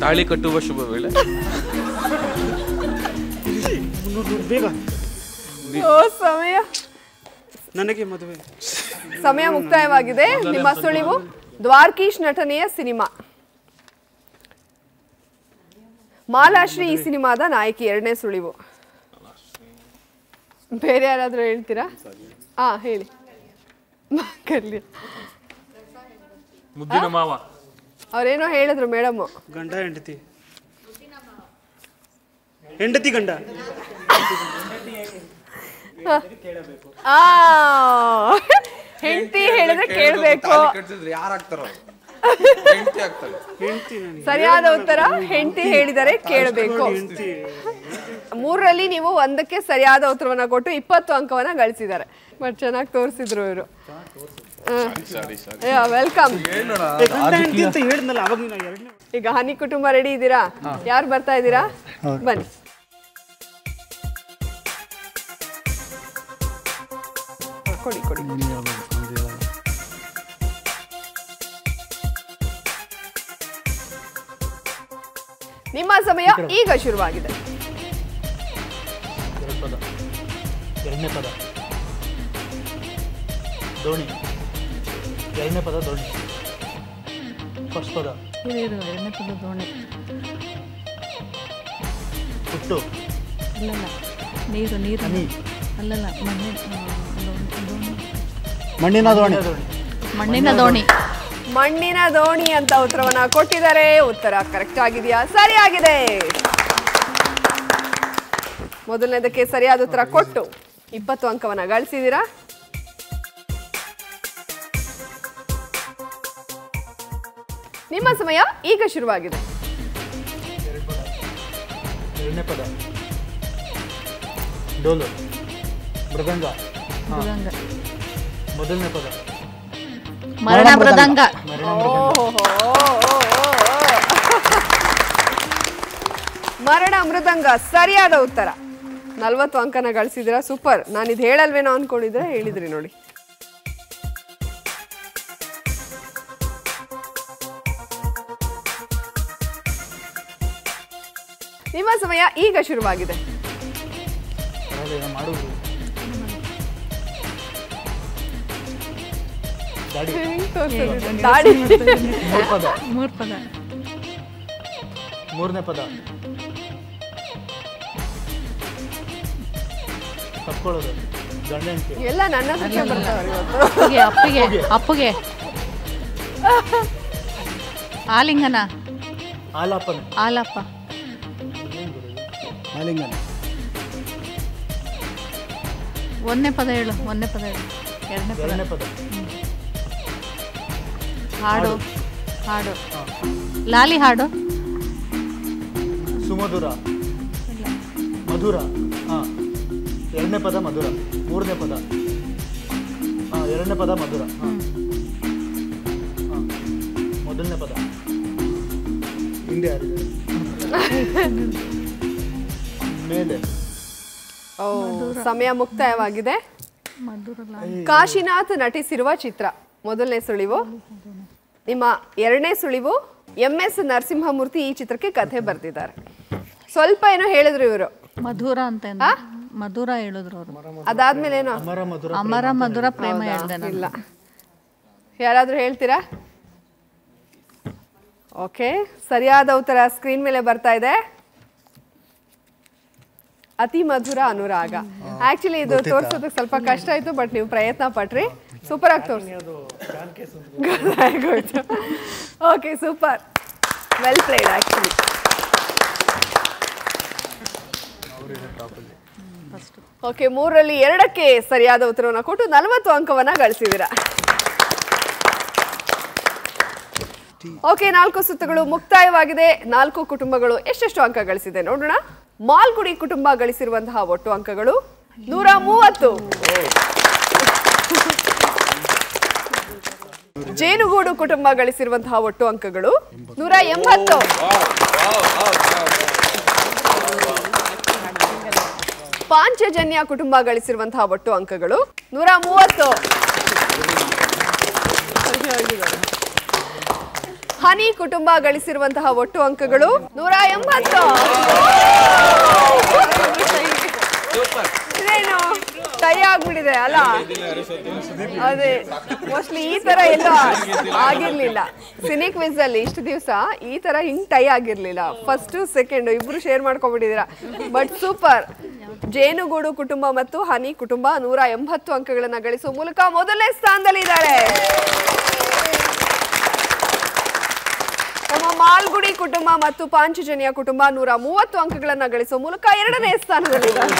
ತಾಳಿ ಕಟ್ಟುವ ಶುಭ ವೇಳೆ. ಬೇಗ ಓ ಸಮಯ ನನಗೆ ಮದುವೆ. ಸಮಯ ಮುಕ್ತಾಯವಾಗಿದೆ. ನಿಮ್ಮ ಸುಳಿವು ದ್ವಾರಕೀಶ್ ನಟನೆಯ ಸಿನಿಮಾ. ಮಾಲಾಶ್ರೀ ಈ ಸಿನಿಮಾದ ನಾಯಕಿ. ಎರಡನೇ ಸುಳಿವು. ಬೇರೆ ಯಾರಾದ್ರೂ ಹೇಳ್ತೀರಾ? ಹೇಳಿ. ಮುದ್ದಿನ ಮಾವ. ಅವ್ರೇನೋ ಹೇಳಿದ್ರು ಮೇಡಮ್. ಗಂಡ ಹೆಂಡತಿ ಹೆಂಡತಿ ಗಂಡ. ಹೆಂಡತಿ ಹೇಳಿದ್ರೆ ಕೇಳ್ಬೇಕು. ಯಾರಾಗ್ತಾರೋ ಹೆಂಡತಿ ನನಗೆ. ಸರಿಯಾದ ಉತ್ತರ ಹೆಂಡತಿ ಹೇಳಿದರೆ ಕೇಳಬೇಕು. 3ರಲ್ಲಿ ನೀವು 1ಕ್ಕೆ ಸರಿಯಾದ ಉತ್ತರವನ್ನ ಕೊಟ್ಟು 20 ಅಂಕವನ್ನ ಗಳಿಸಿದ್ದಾರೆ. ಬಟ್ ಚೆನ್ನಾಗಿ ತೋರಿಸಿದ್ರು ಇವರು. ವೆಲ್ಕಮ್. ಗಂಡ ಹೆಂಡತಿ ಅಂತ ಹೇಳಿದ್ನಲ್ಲ ಅವಾಗ ನೀನು ಎರಡನೇ. ಈಗ ಹನಿ ಕುಟುಂಬ ರೆಡಿ ಇದ್ದೀರಾ? ಯಾರು ಬರ್ತಾ ಇದ್ದೀರಾ? ಬನ್ನಿ. ಕೊಡಿ ಕೊಡಿ. ನಿಮ್ಮ ಸಮಯ ಈಗ ಶುರುವಾಗಿದೆ. ಎರಡನೇ ಪದ ದೋಣಿ. ಎರಡನೇ ಪದ ದೋಣಿ. ಫಸ್ಟ್ ಪದ ಎರಡನೇ ಪದ ದೋಣಿ. ಹುಟ್ಟು. ಅಲ್ಲಲ್ಲ ನೀರು ನೀರು ಅಲ್ಲಲ್ಲ ಮಣ್ಣಿನ ದೋಣಿ. ಮಣ್ಣಿನ ದೋಣಿ. ಮಣ್ಣಿನ ದೋಣಿ ಅಂತ ಉತ್ತರವನ್ನ ಕೊಟ್ಟಿದ್ದಾರೆ. ಉತ್ತರ ಕರೆಕ್ಟ್ ಆಗಿದೆಯಾ? ಸರಿಯಾಗಿದೆ. ಮೊದಲನೇದಕ್ಕೆ ಸರಿಯಾದ ಉತ್ತರ ಕೊಟ್ಟು 20 ಅಂಕವನ್ನ ಗಳಿಸಿದ್ದೀರಾ. ನಿಮ್ಮ ಸಮಯ ಈಗ ಶುರುವಾಗಿದೆ. ಎರಡನೇ ಪದ ಡೋಲು. ಮೃದಂಗ. ಮೃದಂಗ. ಮೊದಲನೇ ಪದ ಮರಣ ಮೃದಂಗ. ಮರಣ ಮೃದಂಗ ಸರಿಯಾದ ಉತ್ತರ. 40 ಅಂಕನ ಗಳಿಸಿದಿರಾ. ಸೂಪರ್. ನಾನು ಇದು ಹೇಳಲ್ವೇನೋ ಅನ್ಕೊಂಡಿದ್ರೆ ಹೇಳಿದ್ರಿ ನೋಡಿ. ನಿಮ್ಮ ಸಮಯ ಈಗ ಶುರುವಾಗಿದೆ. ದಾಡಿ. 3 ಪದ. ಮೂರನೇ ಪದ ತಪ್ಕೊಳ್ಳೋದು. ಗಂಡ ಹೆಂಡತಿ ಎಲ್ಲ ನನ್ನ ಹತ್ರಕ್ಕೆ ಬರ್ತಾವ್ರೆ ಇವತ್ತು. ಅಪ್ಪಿಗೆ ಅಪ್ಪಗೆ ಆಲಿಂಗನ. ಆಲಾಪನ. ಆಲಪ್ಪ. ಆಲಿಂಗನ. ಒಂದನೇ ಪದ ಹೇಳು. ಒಂದನೇ ಪದ ಹೇಳು. ಎರಡನೇ ಪದ ಹಾಡು. ಹಾಡು ಲಾಲಿ ಹಾಡು. ಸುಮಧುರ. ಮಧುರ. ಎರಡನೇ ಪದ ಮಧುರ. ಮೂರನೇ ಪದ ಎರಡನೇ ಪದ ಮಧುರ. ಮೊದಲನೇ ಪದ ಹಿಂದೆ ಯಾರಿದೆ? ಮೇಲೆ. ಸಮಯ ಮುಕ್ತಾಯವಾಗಿದೆ. ಕಾಶಿನಾಥ್ ನಟಿಸಿರುವ ಚಿತ್ರ. ಮೊದಲನೇ ಸುಳಿವು. ನಿಮ್ಮ ಎರಡನೇ ಸುಳಿವು MS ನರಸಿಂಹಮೂರ್ತಿ ಈ ಚಿತ್ರಕ್ಕೆ ಕಥೆ ಬರೆದಿದ್ದಾರೆ. ಸ್ವಲ್ಪ ಏನೋ ಹೇಳಿದ್ರು ಇವರು. ಮಧುರ ಅಂತ ಮಧುರ ಹೇಳಿದ್ರು ಅವರು. ಅದಾದ್ಮೇಲೆ ಏನೋ ಅಮರ ಮಧುರ ಪ್ರೇಮ ಹೇಳ್ದೆ. ಇಲ್ಲ. ಯಾರಾದ್ರೂ ಹೇಳ್ತೀರಾ? ಓಕೆ, ಸರಿಯಾದ ಉತ್ತರ ಸ್ಕ್ರೀನ್ ಮೇಲೆ ಬರ್ತಾ ಇದೆ. ಅತಿ ಮಧುರ ಅನುರಾಗ. ಆಕ್ಚುಲಿ ಇದು ತೋರ್ಸೋದಕ್ಕೆ ಸ್ವಲ್ಪ ಕಷ್ಟ ಆಯ್ತು, ಬಟ್ ನೀವು ಪ್ರಯತ್ನ ಪಟ್ರಿ. ಸೂಪರ್ ಆಗಿ ತೋರಿಸಿ. Okay, super, well played actually. Okay, 3ರಲ್ಲಿ 2ಕ್ಕೆ ಸರಿಯಾದ ಉತ್ತರವನ್ನು ಕೊಟ್ಟು 40 ಅಂಕವನ್ನ ಗಳಿಸಿದ್ದೀರಾ. ಓಕೆ, 4 ಸುತ್ತುಗಳು ಮುಕ್ತಾಯವಾಗಿದೆ. 4 ಕುಟುಂಬಗಳು ಎಷ್ಟೆಷ್ಟು ಅಂಕ ಗಳಿಸಿದೆ ನೋಡೋಣ. ಮಾಲ್ಗುಡಿ ಕುಟುಂಬ ಗಳಿಸಿರುವಂತಹ ಒಟ್ಟು ಅಂಕಗಳು 130. ಜೇನುಗೂಡು ಕುಟುಂಬ ಗಳಿಸಿರುವಂತಹ ಒಟ್ಟು ಅಂಕಗಳು 180. ಪಾಂಚಜನ್ಯ ಕುಟುಂಬ ಗಳಿಸಿರುವಂತಹ ಒಟ್ಟು ಅಂಕಗಳು 130. ಹನಿ ಕುಟುಂಬ ಗಳಿಸಿರುವಂತಹ ಒಟ್ಟು ಅಂಕಗಳು 180. ಇದೇನು ಟೈ ಆಗ್ಬಿಟ್ಟಿದೆ ಅಲ್ಲ? ಅದೇ ಮೋಸ್ಟ್ಲಿ ಈ ತರ ಎಲ್ಲ ಆಗಿರ್ಲಿಲ್ಲ. ಸಿನಿ ಕ್ವಿಜ್ ಅಲ್ಲಿ ಇಷ್ಟು ದಿವಸ ಈ ತರ ಹಿಂಗ್ ಟೈ ಆಗಿರ್ಲಿಲ್ಲ. ಫಸ್ಟ್ ಸೆಕೆಂಡ್ ಇಬ್ರು ಶೇರ್ ಮಾಡ್ಕೊಂಡ್ಬಿಟ್ಟಿದ್ದೀರಾ. But super. ಜೇನುಗೂಡು ಕುಟುಂಬ ಮತ್ತು ಹನಿ ಕುಟುಂಬ 180 ಅಂಕಗಳನ್ನ ಗಳಿಸುವ ಮೂಲಕ ಮೊದಲನೇ ಸ್ಥಾನದಲ್ಲಿದ್ದಾರೆ. ನಮ್ಮ ಮಾಲ್ಗುಡಿ ಕುಟುಂಬ ಮತ್ತು ಪಾಂಚಜನ್ಯ ಕುಟುಂಬ 130 ಅಂಕಗಳನ್ನ ಗಳಿಸುವ ಮೂಲಕ 2ನೇ ಸ್ಥಾನದಲ್ಲಿದ್ದಾರೆ.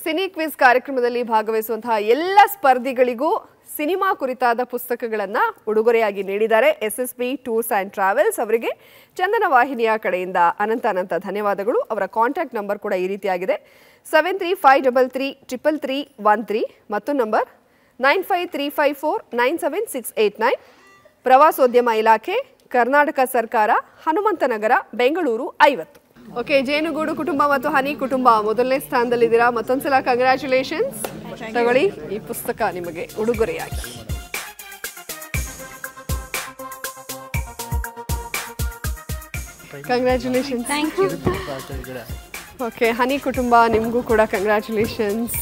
ಸಿನಿ ಕ್ವಿಜ್ ಕಾರ್ಯಕ್ರಮದಲ್ಲಿ ಭಾಗವಹಿಸುವಂತಹ ಎಲ್ಲ ಸ್ಪರ್ಧಿಗಳಿಗೂ ಸಿನಿಮಾ ಕುರಿತಾದ ಪುಸ್ತಕಗಳನ್ನು ಉಡುಗೊರೆಯಾಗಿ ನೀಡಿದ್ದಾರೆ SSB ಟೂರ್ಸ್ ಆ್ಯಂಡ್ ಟ್ರಾವೆಲ್ಸ್. ಅವರಿಗೆ ಚಂದನ ವಾಹಿನಿಯ ಕಡೆಯಿಂದ ಅನಂತ ಧನ್ಯವಾದಗಳು. ಅವರ ಕಾಂಟ್ಯಾಕ್ಟ್ ನಂಬರ್ ಕೂಡ ಈ ರೀತಿಯಾಗಿದೆ: 73533313 ಮತ್ತು ನಂಬರ್ 9535497689. ಪ್ರವಾಸೋದ್ಯಮ ಇಲಾಖೆ, ಕರ್ನಾಟಕ ಸರ್ಕಾರ, ಹನುಮಂತನಗರ, ಬೆಂಗಳೂರು 50. ಓಕೆ, ಜೇನುಗೂಡು ಕುಟುಂಬ ಮತ್ತು ಹನಿ ಕುಟುಂಬ ಮೊದಲನೇ ಸ್ಥಾನದಲ್ಲಿದ್ದೀರಾ. ಮತ್ತೊಂದ್ಸಲ ಕಂಗ್ರ್ಯಾಚುಲೇಷನ್ಸ್. ತಗೊಳ್ಳಿ, ಈ ಪುಸ್ತಕ ನಿಮಗೆ ಉಡುಗೊರೆಯಾಗಿ. ಕಂಗ್ರ್ಯಾಚುಲೇಷನ್ಸ್. ಓಕೆ, ಹನಿ ಕುಟುಂಬ ನಿಮಗೂ ಕೂಡ ಕಂಗ್ರ್ಯಾಚುಲೇಷನ್ಸ್.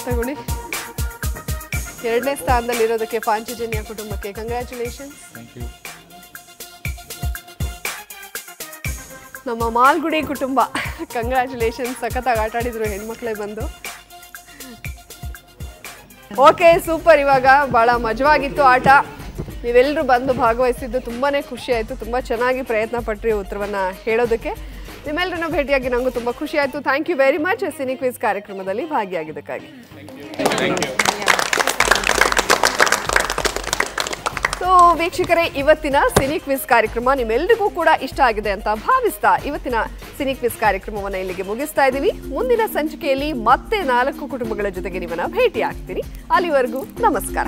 ತಗೊಳ್ಳಿ, 2ನೇ ಸ್ಥಾನದಲ್ಲಿರೋದಕ್ಕೆ ಪಾಂಚಜನ್ಯ ಕುಟುಂಬಕ್ಕೆ ಕಂಗ್ರ್ಯಾಚುಲೇಷನ್ಸ್. ನಮ್ಮ ಮಾಲ್ಗುಡಿ ಕುಟುಂಬ ಕಂಗ್ರ್ಯಾಚುಲೇಷನ್ಸ್. ಸಖತ್ತಾಗಿ ಆಟ ಆಡಿದ್ರು ಹೆಣ್ಮಕ್ಳೇ ಬಂದು. Okay, super. ಇವಾಗ ಬಹಳ ಮಜವಾಗಿತ್ತು ಆಟ. ನೀವೆಲ್ಲರೂ ಬಂದು ಭಾಗವಹಿಸಿದ್ದು ತುಂಬಾನೇ ಖುಷಿ ಆಯಿತು. ತುಂಬ ಚೆನ್ನಾಗಿ ಪ್ರಯತ್ನ ಪಟ್ರಿ ಉತ್ತರವನ್ನು ಹೇಳೋದಕ್ಕೆ. ನಿಮ್ಮೆಲ್ಲರನ್ನು ಭೇಟಿಯಾಗಿ ನನಗೂ ತುಂಬ ಖುಷಿ ಆಯಿತು. Thank you very much cine quiz ಕಾರ್ಯಕ್ರಮದಲ್ಲಿ ಭಾಗಿಯಾಗಿದ್ದಕ್ಕಾಗಿ. ಸೊ ವೀಕ್ಷಕರೇ, ಇವತ್ತಿನ ಸಿನಿ ಕ್ವಿಜ್ ಕಾರ್ಯಕ್ರಮ ನಿಮ್ಮೆಲ್ಲರಿಗೂ ಕೂಡ ಇಷ್ಟ ಆಗಿದೆ ಅಂತ ಭಾವಿಸ್ತಾ ಇವತ್ತಿನ ಸಿನಿ ಕ್ವಿಜ್ ಕಾರ್ಯಕ್ರಮವನ್ನು ಇಲ್ಲಿಗೆ ಮುಗಿಸ್ತಾ ಇದ್ದೀವಿ. ಮುಂದಿನ ಸಂಚಿಕೆಯಲ್ಲಿ ಮತ್ತೆ 4 ಕುಟುಂಬಗಳ ಜೊತೆಗೆ ನಿಮ್ಮನ್ನ ಭೇಟಿ ಆಗ್ತೀನಿ. ಅಲ್ಲಿವರೆಗೂ ನಮಸ್ಕಾರ.